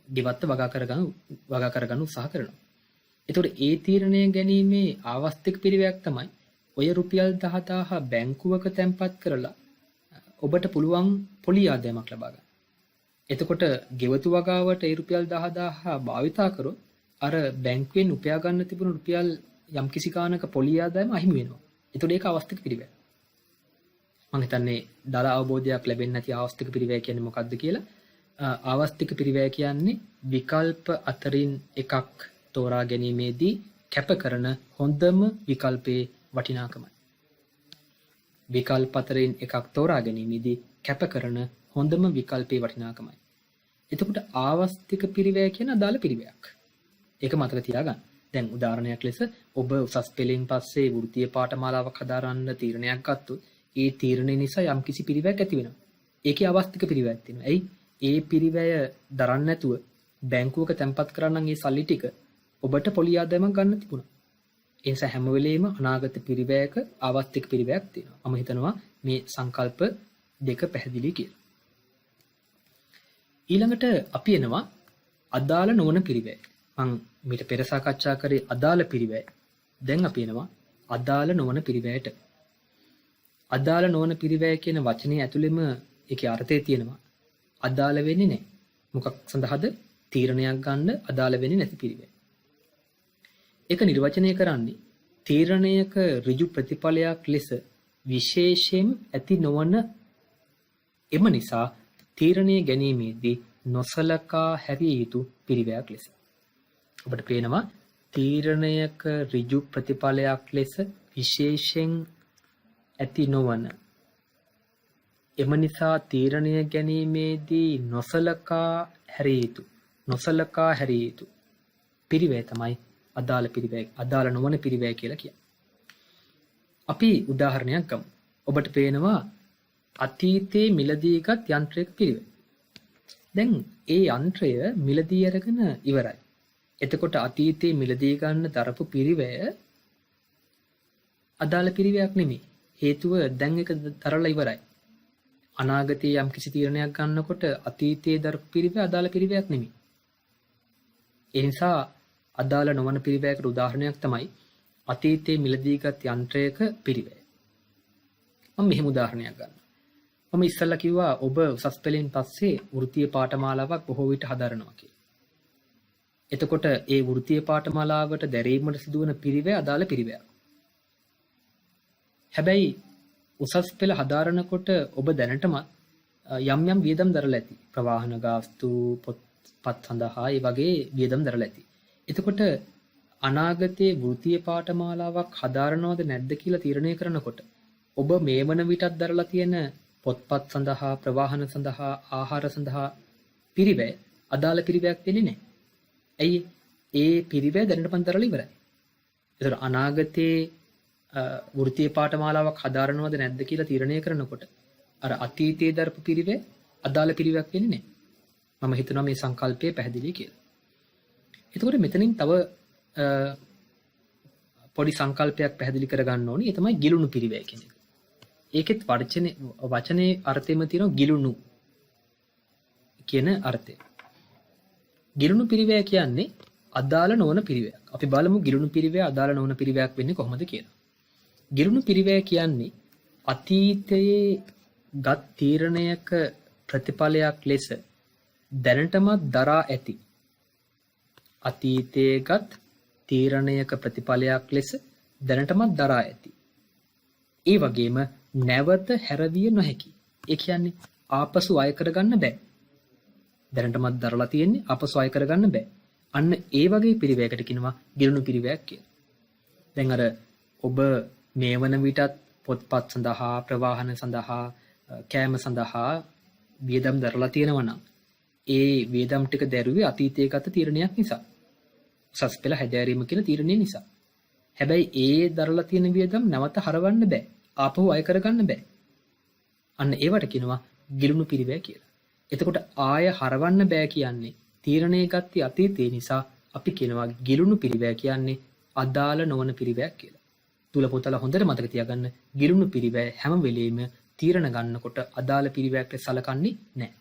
[SPEAKER 1] ගෙවත්තු වගා කරගන්න උත්සාහ කරනවා. එතකොට ඒ තීරණය ගැනීමේ ආවස්තික පිරිවැයක් තමයි ඔය රුපියල් 10000 බැංකුවක තැන්පත් කරලා ඔබට පුළුවන් පොලි ආදායමක් ලබා ගන්න. එතකොට ගෙවතු වගාවට ඒ රුපියල් 10000 භාවිතා කරොත් අර බැංකුවෙන් උපයා ගන්න තිබුණු රුපියල් යම්කිසි කාණක පොලි ආදායම අහිමි වෙනවා. එතකොට ඒක ආවස්තික පිරිවැය. මම හිතන්නේ දල අවබෝධයක් ලැබෙන්නේ නැති ආවස්තික පිරිවැය කියන්නේ මොකක්ද කියලා. ආවස්තික පිරිවැය කියන්නේ විකල්ප අතරින් එකක් තෝරා ගැනීමේදී කැප කරන හොඳම විකල්පයේ වටිනාකමයි. විකල්ප අතරින් එකක් තෝරා ගැනීමේදී කැප කරන හොඳම විකල්පයේ වටිනාකමයි. එතකොට ආවස්තික පිරිවැය කියන අදාළ පිරිවැයක්. ඒක මතක තියාගන්න. දැන් උදාහරණයක් ලෙස ඔබ උසස් පෙළෙන් පස්සේ වෘත්තීය පාඨමාලාවක් හදාරන්න තීරණයක් ගත්තොත් ඒ තීරණය නිසා යම්කිසි පිරිවැයක් ඇති වෙනවා. ඒකේ ආවස්තික පිරිවැයක් තියෙනවා. එයි ඒ පිරිවැය දරන්න නැතුව බැංකුවක තැන්පත් කරන්න ඒ සල්ලි ටික ඔබට පොලි ආදායමක් ගන්න තිබුණා. ඒ නිසා හැම වෙලෙම අනාගත පිරිවැයක ආවස්තික පිරිවැයක් තියෙනවා. මම හිතනවා මේ සංකල්ප දෙක පැහැදිලි කියලා. ඊළඟට අපි එනවා අදාළ නොවන පිරිවැය. මම මීට පෙර සාකච්ඡා කරේ අදාළ පිරිවැය. දැන් අපි එනවා අදාළ නොවන පිරිවැයට. අදාළ නොවන පිරිවැය කියන වචනේ ඇතුළෙම ඒකේ අර්ථය තියෙනවා. අදාළ වෙන්නේ නැහැ. මොකක් සඳහාද? තීරණයක් ගන්න අදාළ වෙන්නේ නැති පිරිවැය. ඒක නිර්වචනය කරන්නේ තීරණයක ඍජු ප්‍රතිඵලයක් ලෙස විශේෂයෙන් ඇති නොවන එම නිසා තීරණය ගැනීමේදී නොසලකා හැරිය යුතු පිරිවැයක් ලෙස. ඔබට පේනවා තීරණයක ඍජු ප්‍රතිඵලයක් ලෙස විශේෂයෙන් ඇති නොවන එම නිසා තීරණය ගැනීමේදී නොසලකා හැරිය යුතු පිරිවැය තමයි අදාළ පිරිවැය අදාළ නොවන පිරිවැය කියලා කියන්නේ. අපි උදාහරණයක් ගමු. ඔබට පේනවා අතීතයේ මිලදීගත් යන්ත්‍රයක පිරිවැය. දැන් ඒ යන්ත්‍රය මිලදී අරගෙන ඉවරයි. එතකොට අතීතයේ මිලදී ගන්න දරපු පිරිවැය අදාළ පිරිවැයක් නෙමෙයි. හේතුව දැන් ඒක තරලා ඉවරයි. අනාගතයේ යම් කිසි තීරණයක් ගන්නකොට අතීතයේ දරපු පිරිවැය අදාළ පිරිවැයක් නෙමෙයි. ඒ නිසා අදාළ නොවන පිරිවැයකට උදාහරණයක් තමයි අතීතයේ මිලදීගත් යන්ත්‍රයක පිරිවැය. මම මෙහෙම උදාහරණයක් ගන්නවා. මම ඉස්සෙල්ලා කිව්වා ඔබ උසස් පෙළෙන් පස්සේ වෘත්තීය පාඨමාලාවක් බොහෝ විට හදාරනවා කියලා. එතකොට ඒ වෘත්තීය පාඨමාලාවට දැරීමට සිදුවන පිරිවැය අදාළ පිරිවැයක්. හැබැයි උසස් පෙළ හදාරනකොට ඔබ දැනටමත් යම් යම් වියදම් දරලා ඇති. ප්‍රවාහන ගාස්තු, පොත්පත් සඳහා ඒ වගේ වියදම් දරලා ඇති. එතකොට අනාගතයේ වෘත්තීය පාඨමාලාවක් හදාරනවද නැද්ද කියලා තීරණය කරනකොට ඔබ මේ වන විටත් දරලා තියෙන පොත්පත් සඳහා, ප්‍රවාහන සඳහා, ආහාර සඳහා පිරිවැය අදාළ පිරිවැයක් වෙන්නේ නැහැ. ඇයි? ඒ පිරිවැය දැනටමත් දරලා ඉවරයි. ඒතර අනාගතයේ වෘත්තීය පාඨමාලාවක් හදාරනවද නැද්ද කියලා තීරණය කරනකොට අර අතීතයේ දරපු පිරිවැය අදාළ පිරිවැයක් වෙන්නේ නැහැ. මම හිතනවා මේ සංකල්පය පැහැදිලි කියලා. එතකොට මෙතනින් තව පොඩි සංකල්පයක් පැහැදිලි කරගන්න ඕනි. ඒ තමයි ගිලුණු පිරිවැය කියන එක. ඒකෙත් වචනේ අර්ථෙම තියෙනවා ගිලුණු කියන අර්ථය. ගිලුණු පිරිවැය කියන්නේ අදාළ නොවන පිරිවැයක්. අපි බලමු ගිලුණු පිරිවැය අදාළ නොවන පිරිවැයක් වෙන්නේ කොහොමද කියලා. ගිලුණු පිරිවැය කියන්නේ අතීතයේ ගත් තීරණයක ප්‍රතිඵලයක් ලෙස දැනටමත් දරා ඇති. අතීතයේ ගත් තීරණයක ප්‍රතිඵලයක් ලෙස දැනටමත් දරා ඇති. ඒ වගේම නැවත හැරවිය නොහැකි. ඒ කියන්නේ ආපසු අය කරගන්න බෑ. දැනටමත් දරලා තියෙන්නේ ආපසු අය කරගන්න බෑ. අන්න ඒ වගේ පිරිවැයකට කියනවා ගිලුණු පිරිවැයක් කියලා. දැන් අර ඔබ මේ වන විටත් පොත්පත් සඳහා, ප්‍රවාහන සඳහා, කෑම සඳහා වියදම් දරලා තියෙනවා නම් ඒ වියදම් ටික දැරුවේ අතීතයේ ගත තීරණයක් නිසා. උසස් පෙළ හැදෑරීම කියන තීරණය නිසා. හැබැයි ඒ දරලා තියෙන වියදම් නැවත හරවන්න බෑ. ආපහු අය කරගන්න බෑ. අන්න ඒවට කියනවා ගිලුණු පිරිවැය කියලා. එතකොට ආය හරවන්න බෑ කියන්නේ තීරණය ගත්තේ අතීතයේ නිසා අපි කියනවා ගිලුණු පිරිවැය කියන්නේ අදාළ නොවන පිරිවැයක් කියලා. තුල පොතල හොඳට මතක තියාගන්න ගිලුණු පිරිවැය හැම වෙලෙම තීරණ ගන්නකොට අදාළ පිරිවැයකට සලකන්නේ නැහැ.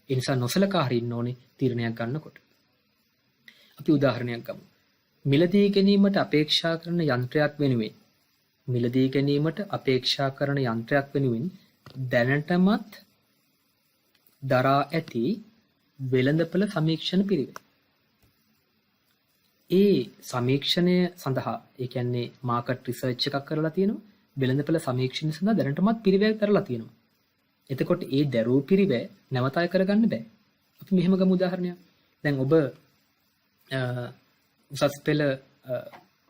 [SPEAKER 1] ඒ නිසා නොසලකා හරින්න ඕනේ තීරණයක් ගන්නකොට. අපි උදාහරණයක් ගමු. මිලදී ගැනීමට අපේක්ෂා කරන යන්ත්‍රයක් වෙනුවෙන් දැනටමත් දරා ඇති වෙළඳපළ සමීක්ෂණ පිරිවැය. ඒ සමීක්ෂණය සඳහා ඒ කියන්නේ මාකට් රිසර්ච් එකක් කරලා තියෙනවා. වෙළඳපළ සමීක්ෂණය සඳහා දැනටමත් පිරිවැයක් දරලා තියෙනවා. එතකොට ඒ දරූ පිරිවැය නැවත අය කරගන්න බෑ. අපි මෙහෙම ගමු උදාහරණයක්. දැන් ඔබ උසස් පෙළ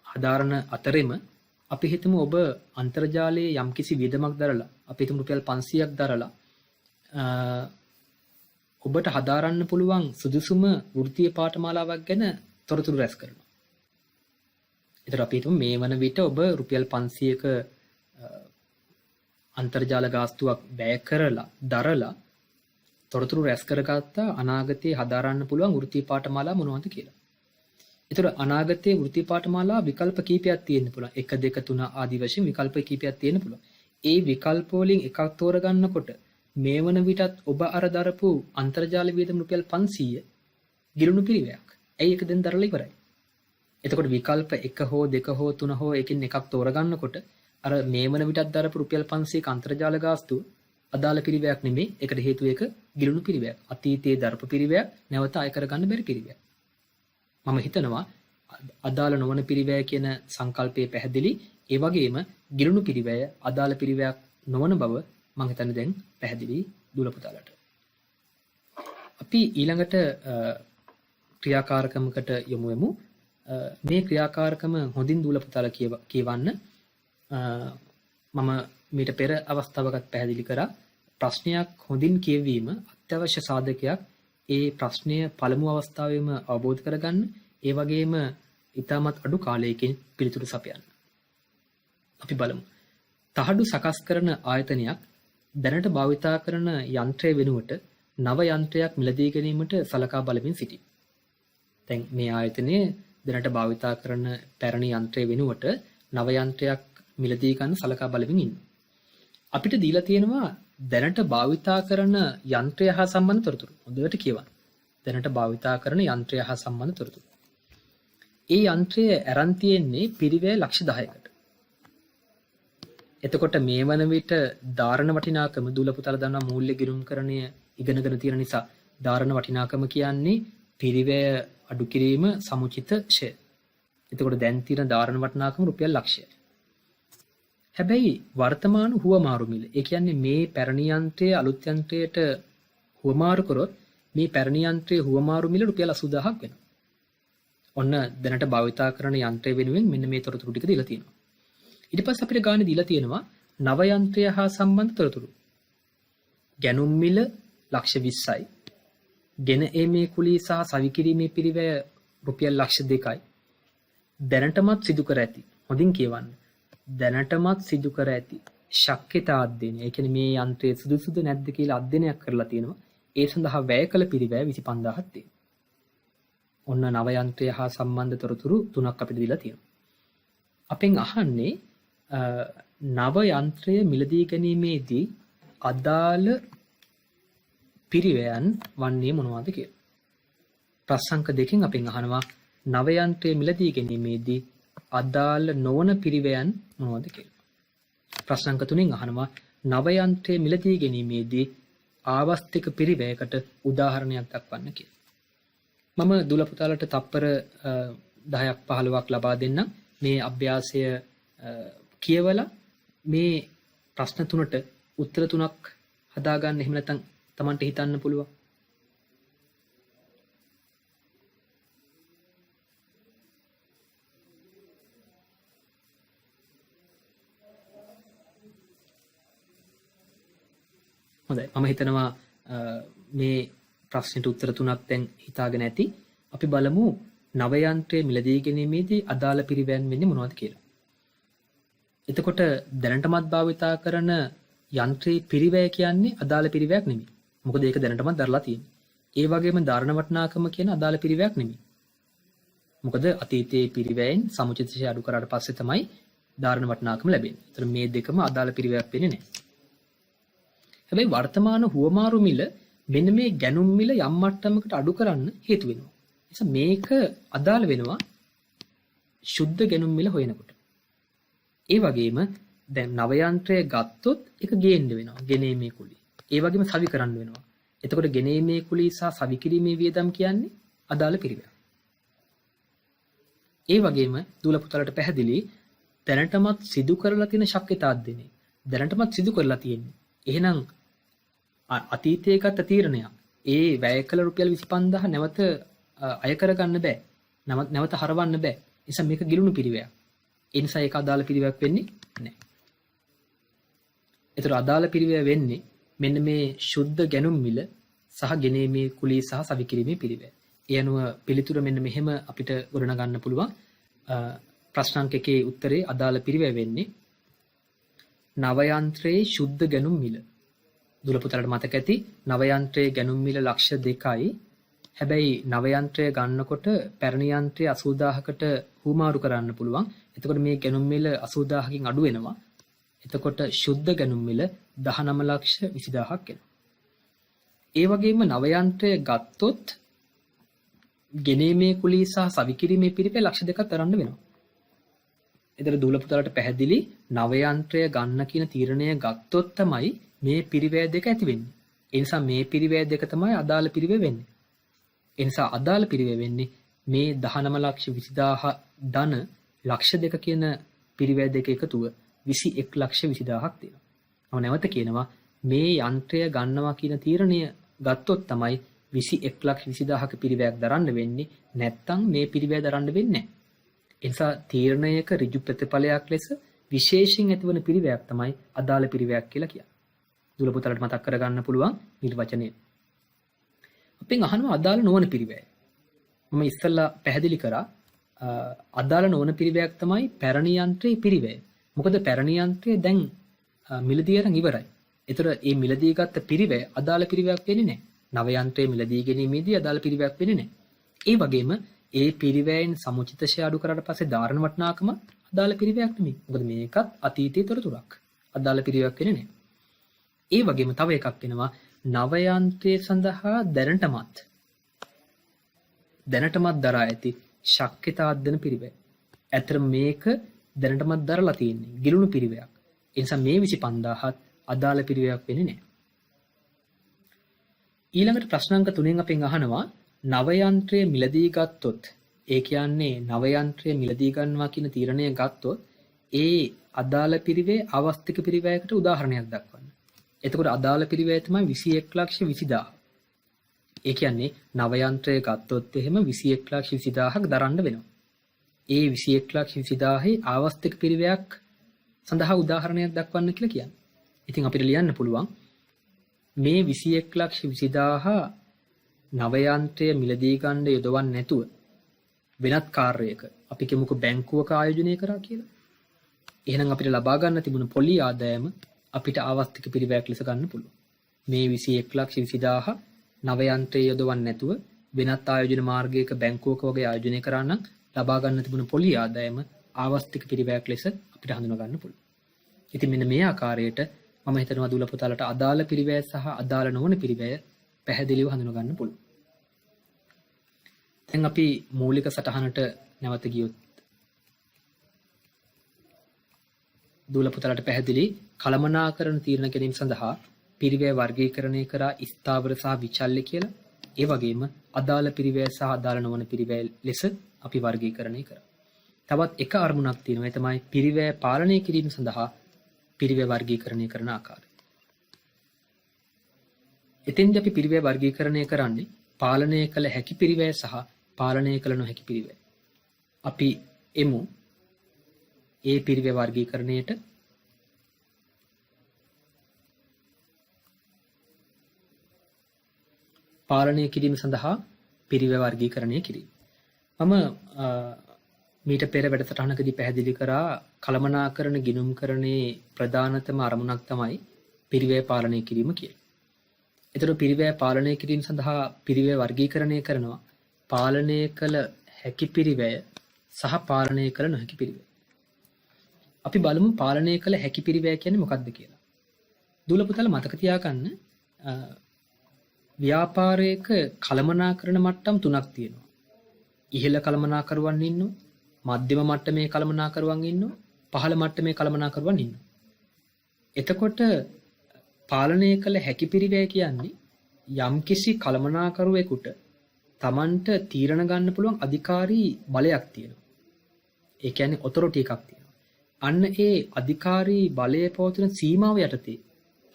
[SPEAKER 1] හදාරන අතරෙම අපි හිතමු ඔබ අන්තර්ජාලයේ යම්කිසි වියදමක් දරලා අපි හිතමු රුපියල් 500ක් දරලා ඔබට හදාරන්න පුළුවන් සුදුසුම වෘත්තීය පාඨමාලාවක් ගැන තොරතුරු රැස් කරනවා. ඒතර අපි හිතමු මේ වන විට ඔබ රුපියල් 500ක අන්තර්ජාල ගාස්තුවක් වැය කරලා දරලා තොරතුරු රැස් කරගත්තා අනාගතයේ හදාරන්න පුළුවන් වෘත්තීය පාඨමාලා මොනවද කියලා. ඒතර අනාගතයේ වෘත්තීය පාඨමාලා විකල්ප කීපයක් තියෙන්න පුළුවන්. 1 2 3 ආදී වශයෙන් විකල්ප කීපයක් තියෙන්න පුළුවන්. ඒ විකල්ප වලින් එකක් තෝරගන්නකොට මේ වන විටත් ඔබ අර දරපු අන්තර්ජාල වියදම රුපියල් 500 ගිලුණු පිරිවැයක්. ඇයි ඒක දැන් දරලා ඉවරයි. එතකොට විකල්ප 1 හෝ 2 හෝ 3 හෝ එකකින් එකක් තෝරගන්නකොට අර මේ වන විටත් දරපු රුපියල් 500ක අන්තර්ජාල ගාස්තුව අදාළ පිරිවැයක් නෙමෙයි. ඒකට හේතුව ඒක ගිලුණු පිරිවැයක්. අතීතයේ දරපු පිරිවැයක් නැවත අය කරගන්න බැරි පිරිවැයක්. මම හිතනවා අදාළ නොවන පිරිවැය කියන සංකල්පයේ පැහැදිලි. ඒ වගේම ගිලුණු පිරිවැය අදාළ පිරිවැයක් නොවන බව මම හිතන්නේ දැන් පැහැදිලි දුල පුතාලට. අපි ඊළඟට ක්‍රියාකාරකමකට යමු. මේ ක්‍රියාකාරකම හොඳින් දූල පුතාලා කියවන්න. මම මීට පෙර අවස්ථාවකත් පැහැදිලි කරා ප්‍රශ්නයක් හොඳින් කියවීම අත්‍යවශ්‍ය සාධකයක්. ඒ ප්‍රශ්නය පළමු අවස්ථාවේම අවබෝධ කරගන්න, ඒ වගේම ඉතාමත් අඩු කාලයකින් පිළිතුරු සපයන්න. අපි බලමු. තහඩු සකස් කරන ආයතනයක් දැනට භාවිතා කරන යන්ත්‍රය වෙනුවට නව යන්ත්‍රයක් මිලදී ගැනීමට සලකා බලමින් සිටී. දැන් මේ ආයතනයේ දැනට භාවිතා කරන පැරණි යන්ත්‍රය වෙනුවට නව යන්ත්‍රයක් මිලදී ගන්න සලකා බලමින් ඉන්නවා. අපිට දීලා තියෙනවා දැනට භාවිතා කරන යන්ත්‍රය හා සම්බන්ධ තොරතුරු. හොඳට කියවන්න. දැනට භාවිතා කරන යන්ත්‍රය හා සම්බන්ධ තොරතුරු. ඒ යන්ත්‍රය අරන් තියෙන්නේ පිරිවැය ලක්ෂ 10කට. එතකොට මේ වන විට ධාරණ වටිනාකම දූල පුතාලා දන්නා මූල්‍ය ගිණුම්කරණය ඉගෙනගෙන තියෙන නිසා ධාරණ වටිනාකම කියන්නේ පිරිවැය අඩු කිරීම සමුචිත ෂය. එතකොට දැන් තියෙන ධාරණ වටිනාකම රුපියල් ලක්ෂයයි. හැබැයි වර්තමාන හුවමාරු මිල, ඒ කියන්නේ මේ පැරණි යන්ත්‍රයේ අලුත් යන්ත්‍රයට හුවමාරු කරොත් මේ පැරණි යන්ත්‍රයේ හුවමාරු මිල රුපියල් 80000ක් වෙනවා. ඔන්න දැනට භාවිතා කරන යන්ත්‍රය වෙනුවෙන් මෙන්න මේ තොරතුරු ටික දීලා තියෙනවා. ඊට පස්සේ අපිට ගානේ දීලා තියෙනවා නව යන්ත්‍රය හා සම්බන්ධ තොරතුරු. ගැනුම් මිල ලක්ෂ 20යි. ගෙන ඒමේ කුලී සහ සවිකිරීමේ පිරිවැය රුපියල් ලක්ෂ 2යි. දැනටමත් සිදු කර ඇති. හොඳින් කියවන්න. දැනටමත් සිදු කර ඇති ශක්්‍යතා අධ්‍යයනය. ඒ කියන්නේ මේ යන්ත්‍රයේ සුදුසුද නැද්ද කියලා අධ්‍යයනයක් කරලා තියෙනවා. ඒ සඳහා වැය කළ පිරිවැය 25000ක් තියෙනවා. ඔන්න නව යන්ත්‍රය හා සම්බන්ධ තොරතුරු තුනක් අපිට දීලා තියෙනවා. අපෙන් අහන්නේ නව යන්ත්‍රය මිලදී ගැනීමේදී අදාළ පිරිවැයන් වන්නේ මොනවද කියලා. ප්‍රශ්නංක දෙකෙන් අපෙන් අහනවා නව යන්ත්‍රය මිලදී ගැනීමේදී අදාළ නොවන පිරිවැයන් මොනවද කියලා. ප්‍රශ්නංක තුනෙන් අහනවා නව යන්ත්‍රය මිලදී ගැනීමේදී ආවස්තික පිරිවැයකට උදාහරණයක් දක්වන්න කියලා. මම දූල පුතාලට තප්පර 10ක් 15ක් ලබා දෙන්නම්. මේ අභ්‍යාසය කියවලා මේ ප්‍රශ්න තුනට උත්තර තුනක් හදාගන්න. එහෙම නැත්නම් Tamanට හිතන්න පුළුවන්. හොඳයි. මම හිතනවා මේ ප්‍රශ්නෙට උත්තර තුනක් දැන් හිතාගෙන ඇති. අපි බලමු නව යන්ත්‍රයේ මිලදී ගැනීමේදී අදාළ පිරිවැයන් වෙන්නේ මොනවද කියලා. එතකොට දැනටමත් භාවිතා කරන යන්ත්‍රයේ පිරිවැය කියන්නේ අදාළ පිරිවැයක් නෙමෙයි. මොකද ඒක දැනටමත් දරලා තියෙන්නේ. ඒ වගේම ධාරණ වටිනාකම කියන අදාළ පිරිවැයක් නෙමෙයි. මොකද අතීතයේ පිරිවැයෙන් සමුචිත ෂය අඩු කරාට පස්සේ තමයි ධාරණ වටිනාකම ලැබෙන්නේ. ඒතර මේ දෙකම අදාළ පිරිවැයක් වෙන්නේ නැහැ. හැබැයි වර්තමාන හුවමාරු මිල මෙන්න මේ ගැනුම් මිල යම් මට්ටමකට අඩු කරන්න හේතු වෙනවා. නිසා මේක අදාළ වෙනවා සුද්ධ ගැනුම් මිල හොයනකොට. ඒ වගේම දැන් නව යන්ත්‍රය ගත්තොත් ඒක ගේන්න වෙනවා. ගෙනීමේ කුලී. ඒ වගේම සවි කරන්න වෙනවා. එතකොට ගෙනීමේ කුලී සහ සවි කිරීමේ වියදම් කියන්නේ අදාළ පිරිවැය. ඒ වගේම දූල පුතාලට පැහැදිලි දැනටමත් සිදු කරලා තියෙන ශක්්‍යතා අධ්‍යයනය. දැනටමත් සිදු කරලා තියෙන්නේ. එහෙනම් අතීතයේ ගත තීරණයක්. ඒ වැය කළ රුපියල් 25000 නැවත අය කරගන්න බෑ. නැවත හරවන්න බෑ. ඒ නිසා මේක ගිලුණු පිරිවැයක්. ඒ නිසා ඒක අදාළ පිරිවැයක් වෙන්නේ නැහැ. ඒතර අදාළ පිරිවැය වෙන්නේ මෙන්න මේ සුද්ධ ගැනුම් මිල සහ ගෙනීමේ කුලී සහ සවිකිරීමේ පිරිවැය. ඒ අනුව පිළිතුර මෙන්න මෙහෙම අපිට ගොඩනගන්න පුළුවන්. ප්‍රශ්නාංක 1 උත්තරේ අදාළ පිරිවැය වෙන්නේ නව යන්ත්‍රයේ සුද්ධ ගැනුම් මිල. දූල පුතාලට මතක ඇති නව යන්ත්‍රයේ ගැනුම් මිල ලක්ෂ 2යි. හැබැයි නව යන්ත්‍රය ගන්නකොට පැරණි යන්ත්‍රය 80000කට හුමාරු කරන්න පුළුවන්. එතකොට මේ ගැනුම් මිල 80000කින් අඩු වෙනවා. එතකොට සුද්ධ ගැනුම් මිල 19,20,000ක් වෙනවා. ඒ වගේම නව යන්ත්‍රය ගත්තොත් ගෙනීමේ කුලී සහ සවිකිරීමේ පිරිවැය ලක්ෂ 2ක් තරන්න වෙනවා. එතන දූල පුතාලට පැහැදිලි නව යන්ත්‍රය ගන්න කියන තීරණය ගත්තොත් තමයි මේ පිරිවැය දෙක ඇති වෙන්නේ. ඒ නිසා මේ පිරිවැය දෙක තමයි අදාළ පිරිවැය වෙන්නේ. ඒ නිසා අදාළ පිරිවැය වෙන්නේ මේ 19,20,000 ධන ලක්ෂ 2 කියන පිරිවැය දෙක එකතුව 21,20,000ක් තියෙනවා. මම නැවත කියනවා මේ යන්ත්‍රය ගන්නවා කියන තීරණය ගත්තොත් තමයි 21,20,000ක පිරිවැයක් දරන්න වෙන්නේ. නැත්තම් මේ පිරිවැය දරන්න වෙන්නේ නැහැ. ඒ නිසා තීරණයක ඍජු ප්‍රතිඵලයක් ලෙස විශේෂයෙන් ඇතිවන පිරිවැයක් තමයි අදාළ පිරිවැයක් කියලා කියන්නේ. දුල පුතලට මතක් කරගන්න පුළුවන් නිර්වචනය. අපෙන් අහනවා අදාළ නොවන පිරිවැය. මම ඉස්සෙල්ලා පැහැදිලි කරා අදාළ නොවන පිරිවැයක් තමයි පැරණි යන්ත්‍රයේ පිරිවැය. මොකද පැරණි යන්ත්‍රය දැන් මිලදී අරන් ඉවරයි. ඒතර මේ මිලදී ගත්ත පිරිවැය අදාළ පිරිවැයක් වෙන්නේ නැහැ. නව යන්ත්‍රයේ මිලදී ගැනීමේදී අදාළ පිරිවැයක් වෙන්නේ නැහැ. ඒ වගේම ඒ පිරිවැයෙන් සමුචිත ෂෙයා අඩු කරාට පස්සේ ධාරණ වටිනාකම අදාළ පිරිවැයක් නෙමෙයි. මොකද මේකත් අතීතයේ තොරතුරක්. අදාළ පිරිවැයක් වෙන්නේ නැහැ. ඒ වගේම තව එකක් වෙනවා නව යන්ත්‍රයේ සඳහා දැනටමත් දරා ඇති ශක්්‍යතා අධ්‍යන පිරිවැය. ඇතර මේක දැනටමත් දරලා තියෙන්නේ ගිලුණු පිරිවැයක්. ඒ නිසා මේ 25000ත් අදාළ පිරිවැයක් වෙන්නේ නැහැ. ඊළඟට ප්‍රශ්න අංක 3න් අපෙන් අහනවා නව යන්ත්‍රය මිලදී ගත්තොත් ඒ කියන්නේ නව යන්ත්‍රය මිලදී ගන්නවා කියන තීරණය ගත්තොත් ඒ අදාළ පිරිවේ අවස්තික පිරිවැයකට උදාහරණයක් දක්වන්න. එතකොට අදාළ පිරිවැය තමයි 2120000. ඒ කියන්නේ නව යන්ත්‍රය ගත්තොත් එහෙම 2120000ක් දරන්න වෙනවා. ඒ 2120000ේ අවස්තික පිරිවැයක් සඳහා උදාහරණයක් දක්වන්න කියලා කියන්නේ. ඉතින් අපිට ලියන්න පුළුවන් මේ 2120000 නව යන්ත්‍රය මිලදී ගන්න යොදවන්නේ නැතුව වෙනත් කාර්යයක අපි කියමුකෝ බැංකුවක ආයෝජනය කරා කියලා. එහෙනම් අපිට ලබා ගන්න තිබුණු පොලි ආදායම අපිට ආවස්තික පිරිවැයක් ලෙස ගන්න පුළුවන්. මේ 2120000 නව යන්ත්‍රය යොදවන්නේ නැතුව වෙනත් ආයෝජන මාර්ගයක බැංකුවක වගේ ආයෝජනය කරා නම් ලබා ගන්න තිබුණු පොලි ආදායම ආවස්තික පිරිවැයක් ලෙස අපිට හඳුනා ගන්න පුළුවන්. ඉතින් මෙන්න මේ ආකාරයට මම හිතනවා දුල පුතාලට අදාළ පිරිවැය සහ අදාළ නොවන පිරිවැය පැහැදිලිව හඳුනා ගන්න පුළුවන්. දැන් අපි මූලික සටහනට නැවත ගියොත් දුල පුතාලට පැහැදිලි කළමනාකරණ තීරණ ගැනීම සඳහා පිරිවැය වර්ගීකරණය කරා ස්ථාවර සහ විචල්්‍ය කියලා. ඒ වගේම අදාළ පිරිවැය සහ අදාළ නොවන පිරිවැය ලෙස අපි වර්ගීකරණය කරා. තවත් එක අරමුණක් තියෙනවා. ඒ තමයි පිරිවැය පාලනය කිරීම සඳහා පිරිවැය වර්ගීකරණය කරන ආකාරය. එතෙන්දී අපි පිරිවැය වර්ගීකරණය කරන්නේ පාලනය කළ හැකි පිරිවැය සහ පාලනය කළ නොහැකි පිරිවැය. අපි එමු ඒ පිරිවැය වර්ගීකරණයට. පාලනය කිරීම සඳහා පිරිවැය වර්ගීකරණය කිරීම. මම මීට පෙර වැඩසටහනකදී පැහැදිලි කරා කළමනාකරණ ගිණුම්කරණයේ ප්‍රධානතම අරමුණක් තමයි පිරිවැය පාලනය කිරීම කියලා. ඒතර පිරිවැය පාලනය කිරීම සඳහා පිරිවැය වර්ගීකරණය කරනවා පාලනය කළ හැකි පිරිවැය සහ පාලනය කළ නොහැකි පිරිවැය. අපි බලමු පාලනය කළ හැකි පිරිවැය කියන්නේ මොකක්ද කියලා. දුල පුතාලා මතක තියාගන්න ව්‍යාපාරයක කළමනාකරණ මට්ටම් 3ක් තියෙනවා. ඉහළ කළමනාකරුවන් ඉන්නවා, මධ්‍යම මට්ටමේ කළමනාකරුවන් ඉන්නවා, පහළ මට්ටමේ කළමනාකරුවන් ඉන්නවා. එතකොට පාලනය කළ හැකි පිරිවැය කියන්නේ යම්කිසි කළමනාකරුවෙකුට Tamanට තීරණ ගන්න පුළුවන් අධිකාරී බලයක් තියෙනවා. ඒ කියන්නේ ඔතොරිටි එකක් තියෙනවා. අන්න ඒ අධිකාරී බලය පවතින සීමාව යටතේ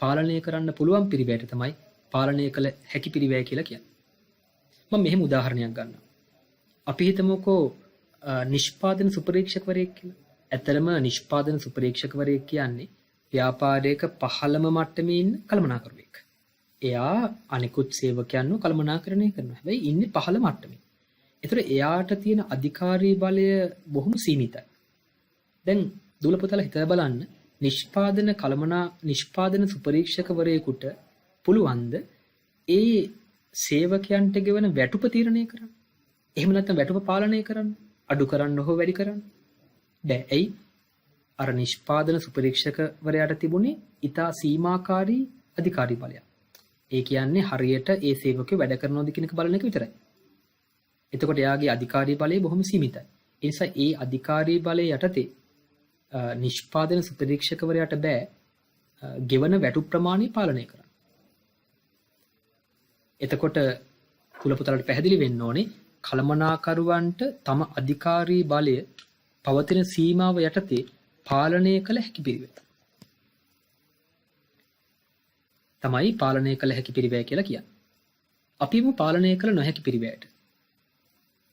[SPEAKER 1] පාලනය කරන්න පුළුවන් පිරිවැයට තමයි පාලනය කළ හැකි පිරිවැය කියලා කියන්නේ. මම මෙහෙම උදාහරණයක් ගන්නවා. අපි හිතමුකෝ නිෂ්පාදන සුපරීක්ෂකවරයෙක් කියලා. ඇත්තටම නිෂ්පාදන සුපරීක්ෂකවරයෙක් කියන්නේ ව්‍යාපාරයක පහළම මට්ටමේ ඉන්න කළමනාකරුවෙක්. එයා අනිකුත් සේවකයන්ව කළමනාකරණය කරනවා. හැබැයි ඉන්නේ පහළ මට්ටමේ. ඒතර එයාට තියෙන අධිකාරී බලය බොහොම සීමිතයි. දැන් දුල පුතාලා හිතලා බලන්න නිෂ්පාදන සුපරීක්ෂකවරයෙකුට පුළුවන්ද ඒ සේවකයන්ට ගෙවන වැටුප තීරණය කරන්න? එහෙම නැත්නම් වැටුප පාලනය කරන්න? අඩු කරන්න හෝ වැඩි කරන්න? බෑ. ඇයි? අර නිෂ්පාදන සුපරීක්ෂකවරයාට තිබුණේ ඊටා සීමාකාරී අධිකාරී බලයක්. ඒ කියන්නේ හරියට ඒ සේවකයෝ වැඩ කරනවද කියන එක බලන එක විතරයි. එතකොට එයාගේ අධිකාරී බලය බොහොම සීමිතයි. ඒ නිසා ඒ අධිකාරී බලය යටතේ නිෂ්පාදන සුපරීක්ෂකවරයාට බෑ ගෙවන වැටුප් ප්‍රමාණය පාලනය කරන්න. එතකොට කුල පුතාලට පැහැදිලි වෙන්න ඕනේ කළමනාකරුවන්ට තම අධිකාරී බලය පවතින සීමාව යටතේ පාලනය කළ හැකි පිරිවැය තමයි පාලනය කළ හැකි පිරිවැය කියලා කියන්නේ. අපිම පාලනය කළ නොහැකි පිරිවැයට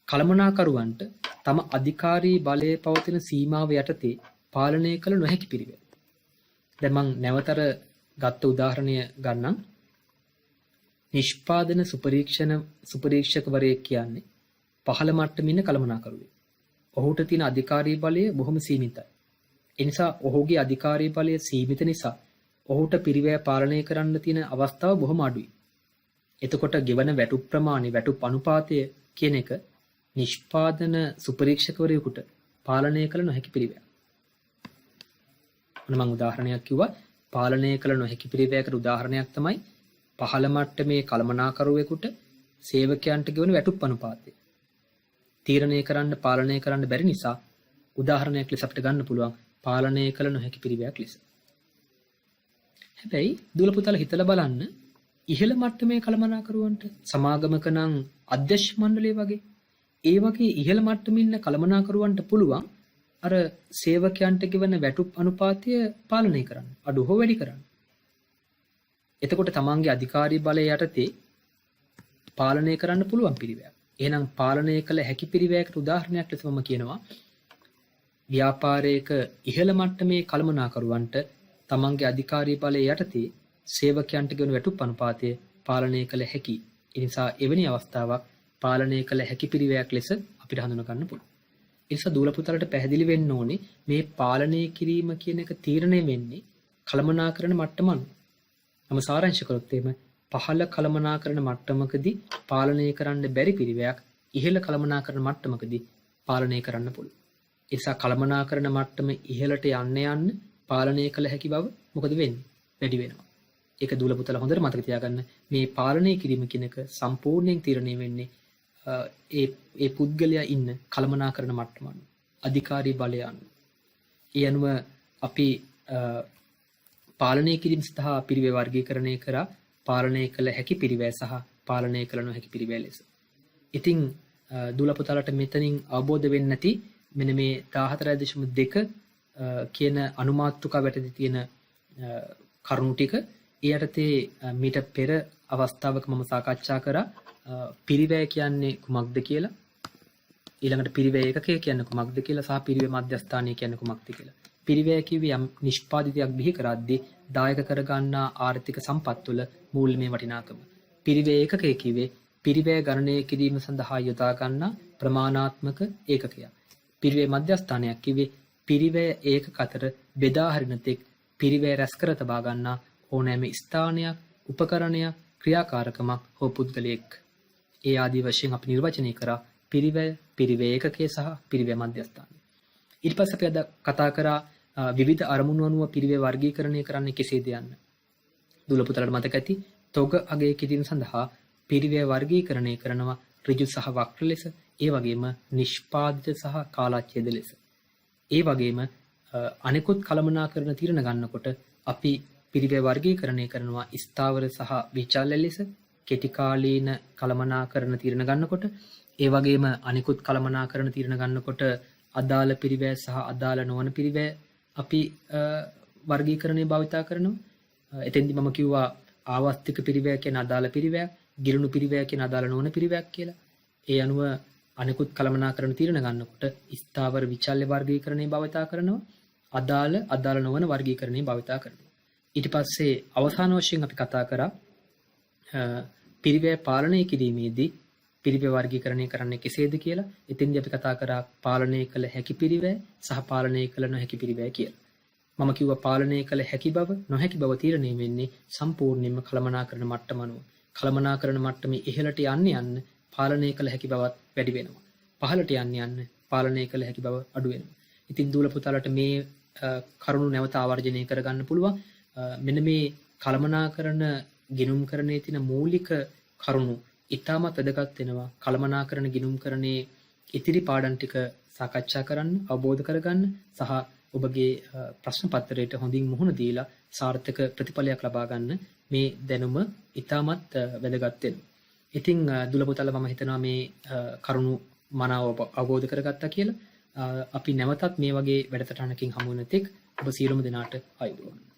[SPEAKER 1] කළමනාකරුවන්ට තම අධිකාරී බලයේ පවතින සීමාව යටතේ පාලනය කළ නොහැකි පිරිවෙන්. දැන් මම නැවතර ගත්ත උදාහරණය ගන්නම්. නිෂ්පාදන සුපරීක්ෂකවරයෙක් කියන්නේ පහළ මට්ටමේ ඉන්න කළමනාකරුවෙක්. ඔහුට තියෙන අධිකාරී බලය බොහොම සීමිතයි. ඒ නිසා ඔහුගේ අධිකාරී බලය සීමිත නිසා ඔහුට පිරිවැය පාලනය කරන්න තියෙන අවස්ථාව බොහොම අඩුයි. එතකොට ගෙවන වැටුප් ප්‍රමාණය වැටුප් අනුපාතය කියන එක නිෂ්පාදන සුපරීක්ෂකවරයෙකුට පාලනය කළ නොහැකි පිරිවැයක්. මම උදාහරණයක් කිව්වා. පාලනය කළ නොහැකි පිරිවැයකට උදාහරණයක් තමයි පහළ මට්ටමේ කළමනාකරුවෙකුට සේවකයන්ට ගෙවන වැටුප් අනුපාතය. තීරණය කරන්න පාලනය කරන්න බැරි නිසා උදාහරණයක් ලෙස අපිට ගන්න පුළුවන් පාලනය කළ නොහැකි පිරිවැයක් ලෙස. හැබැයි දුවල පුතාලා හිතලා බලන්න ඉහළ මට්ටමේ කළමනාකරුවන්ට සමාගමක නම් අධ්‍යක්ෂ මණ්ඩලය වගේ ඒ වගේ ඉහළ මට්ටමේ ඉන්න කළමනාකරුවන්ට පුළුවන් අර සේවකයන්ට ගෙවන වැටුප් අනුපාතය පාලනය කරන්න අඩු හෝ වැඩි කරන්න. එතකොට තමන්ගේ අධිකාරී බලය යටතේ පාලනය කරන්න පුළුවන් පිරිවැයක්. එහෙනම් පාලනය කළ හැකි පිරිවැයකට උදාහරණයක් ලෙස මම කියනවා ව්‍යාපාරයක ඉහළ මට්ටමේ කළමනාකරුවන්ට තමන්ගේ අධිකාරී බලය යටතේ සේවකයන්ට ගෙවන වැටුප් අනුපාතය පාලනය කළ හැකි. ඒ නිසා එවැනි අවස්ථාවක් පාලනය කළ හැකි පිරිවැයක් ලෙස අපිට හඳුනා ගන්න පුළුවන්. ඒ නිසා දූල පුතාලට පැහැදිලි වෙන්න ඕනේ මේ පාලනය කිරීම කියන එක තීරණය වෙන්නේ කළමනාකරන මට්ටම අනුව. නම සාරාංශ කරොත් එහෙම පහළ කළමනාකරන මට්ටමකදී පාලනය කරන්න බැරි පිරිවැයක් ඉහළ කළමනාකරන මට්ටමකදී පාලනය කරන්න පුළුවන්. ඒ නිසා කළමනාකරන මට්ටම ඉහළට යන්න පාලනය කළ හැකි බව මොකද වෙන්නේ? වැඩි වෙනවා. ඒක දූල පුතාලා හොඳට මතක තියාගන්න. මේ පාලනය කිරීම කියන එක සම්පූර්ණයෙන් තීරණය වෙන්නේ ඒ පුද්ගලයා ඉන්න කළමනාකරන මට්ටම අනුව, අධිකාරී බලය අනුව. ඒ අනුව අපි පාලනය කිරීම සඳහා පිරිවැය වර්ගීකරණය කරා පාලනය කළ හැකි පිරිවැය සහ පාලනය කළ නොහැකි පිරිවැය ලෙස. ඉතින් දූල පුතාලට මෙතනින් අවබෝධ වෙන්නේ නැති මෙන්න මේ 14.2 කියන අනුමාත්‍රිකා වැටදී තියෙන කරුණු ටික ඒ යටතේ මීට පෙර අවස්ථාවක මම සාකච්ඡා කරා පිරිවැය කියන්නේ කුමක්ද කියලා, ඊළඟට පිරිවැය ඒකකය කියන්නේ කුමක්ද කියලා සහ පිරිවැය මධ්‍යස්ථානය කියන්නේ කුමක්ද කියලා. පිරිවැය කිව්වේ යම් නිෂ්පාදිතයක් බිහි කරද්දී දායක කරගන්නා ආර්ථික සම්පත් වල මූල්‍යමය වටිනාකම. පිරිවැය ඒකකය කිව්වේ පිරිවැය ගණනය කිරීම සඳහා යොදා ගන්නා ප්‍රමාණාත්මක ඒකකයක්. පිරිවැය මධ්‍යස්ථානයක් කිව්වේ පිරිවැය ඒකක අතර බෙදා හරින තෙක් පිරිවැය රැස් කර තබා ගන්නා ඕනෑම ස්ථානයක්, උපකරණයක්, ක්‍රියාකාරකමක් හෝ පුද්ගලයෙක්. ඒ ආදී වශයෙන් අපි නිර්වචනය කරා පිරිවැය, පිරිවැය ඒකකය සහ පිරිවැය මධ්‍යස්ථානය. ඊට පස්සේ අපි අද කතා කරා විවිධ අරමුණු අනුව පිරිවැය වර්ගීකරණය කරන්නේ කෙසේද යන්න. දූල පුතාලට මතක ඇති තොග අගය කිරීම සඳහා පිරිවැය වර්ගීකරණය කරනවා ඍජු සහ වක්‍ර ලෙස, ඒ වගේම නිෂ්පාදිත සහ කාලාච්ඡේද ලෙස. ඒ වගේම අනෙකුත් කළමනාකරන තීරණ ගන්නකොට අපි පිරිවැය වර්ගීකරණය කරනවා ස්ථාවර සහ විචල්‍ය ලෙස, කෙටි කාලීන කළමනාකරන තීරණ ගන්නකොට, ඒ වගේම අනෙකුත් කළමනාකරන තීරණ ගන්නකොට අදාළ පිරිවැය සහ අදාළ නොවන පිරිවැය අපි වර්ගීකරණය භාවිතා කරනවා. එතෙන්දි මම කිව්වා ආවස්තික පිරිවැය කියන අදාළ පිරිවැයක්, ගිලුණු පිරිවැය කියන අදාළ නොවන පිරිවැයක් කියලා. ඒ අනුව අනෙකුත් කළමනාකරන තීරණ ගන්නකොට ස්ථාවර විචල්‍ය වර්ගීකරණය භාවිතා කරනවා, අදාළ නොවන වර්ගීකරණය භාවිතා කරනවා. ඊට පස්සේ අවසාන වශයෙන් අපි කතා කරා පිරිවැය පාලනය කිරීමේදී පිරිවැය වර්ගීකරණය කරන්නේ කෙසේද කියලා. එතෙන්දී අපි කතා කරා පාලනය කළ හැකි පිරිවැය සහ පාලනය කළ නොහැකි පිරිවැය කියලා. මම කිව්වා පාලනය කළ හැකි බව, නොහැකි බව තීරණය වෙන්නේ සම්පූර්ණයෙන්ම කළමනාකරන මට්ටම අනුව. කළමනාකරන මට්ටමේ ඉහළට යන්න පාලනය කළ හැකි බවත් වැඩි වෙනවා. පහළට යන්න පාලනය කළ හැකි බව අඩු වෙනවා. ඉතින් දූල පුතාලට මේ කරුණු නැවත ආවර්ජනය කරගන්න පුළුවන්. මෙන්න මේ කළමනාකරන ගිණුම්කරණයේ තියෙන මූලික කරුණු ඉතාමත් වැදගත් වෙනවා. කළමනාකරන ගිණුම්කරණයේ ඉතිරි පාඩම් ටික සාකච්ඡා කරන්න, අවබෝධ කරගන්න සහ ඔබගේ ප්‍රශ්න පත්‍රයට හොඳින් මුහුණ දීලා සාර්ථක ප්‍රතිඵලයක් ලබා ගන්න මේ දැනුම ඉතාමත් වැදගත් වෙනවා. ඉතින් දුල පුතාලා මම හිතනවා මේ කරුණු මනාව අවබෝධ කරගත්තා කියලා. අපි නැවතත් මේ වගේ වැඩසටහනකින් හමු වෙන තෙක් ඔබ සියලුම දෙනාට ආයුබෝවන්.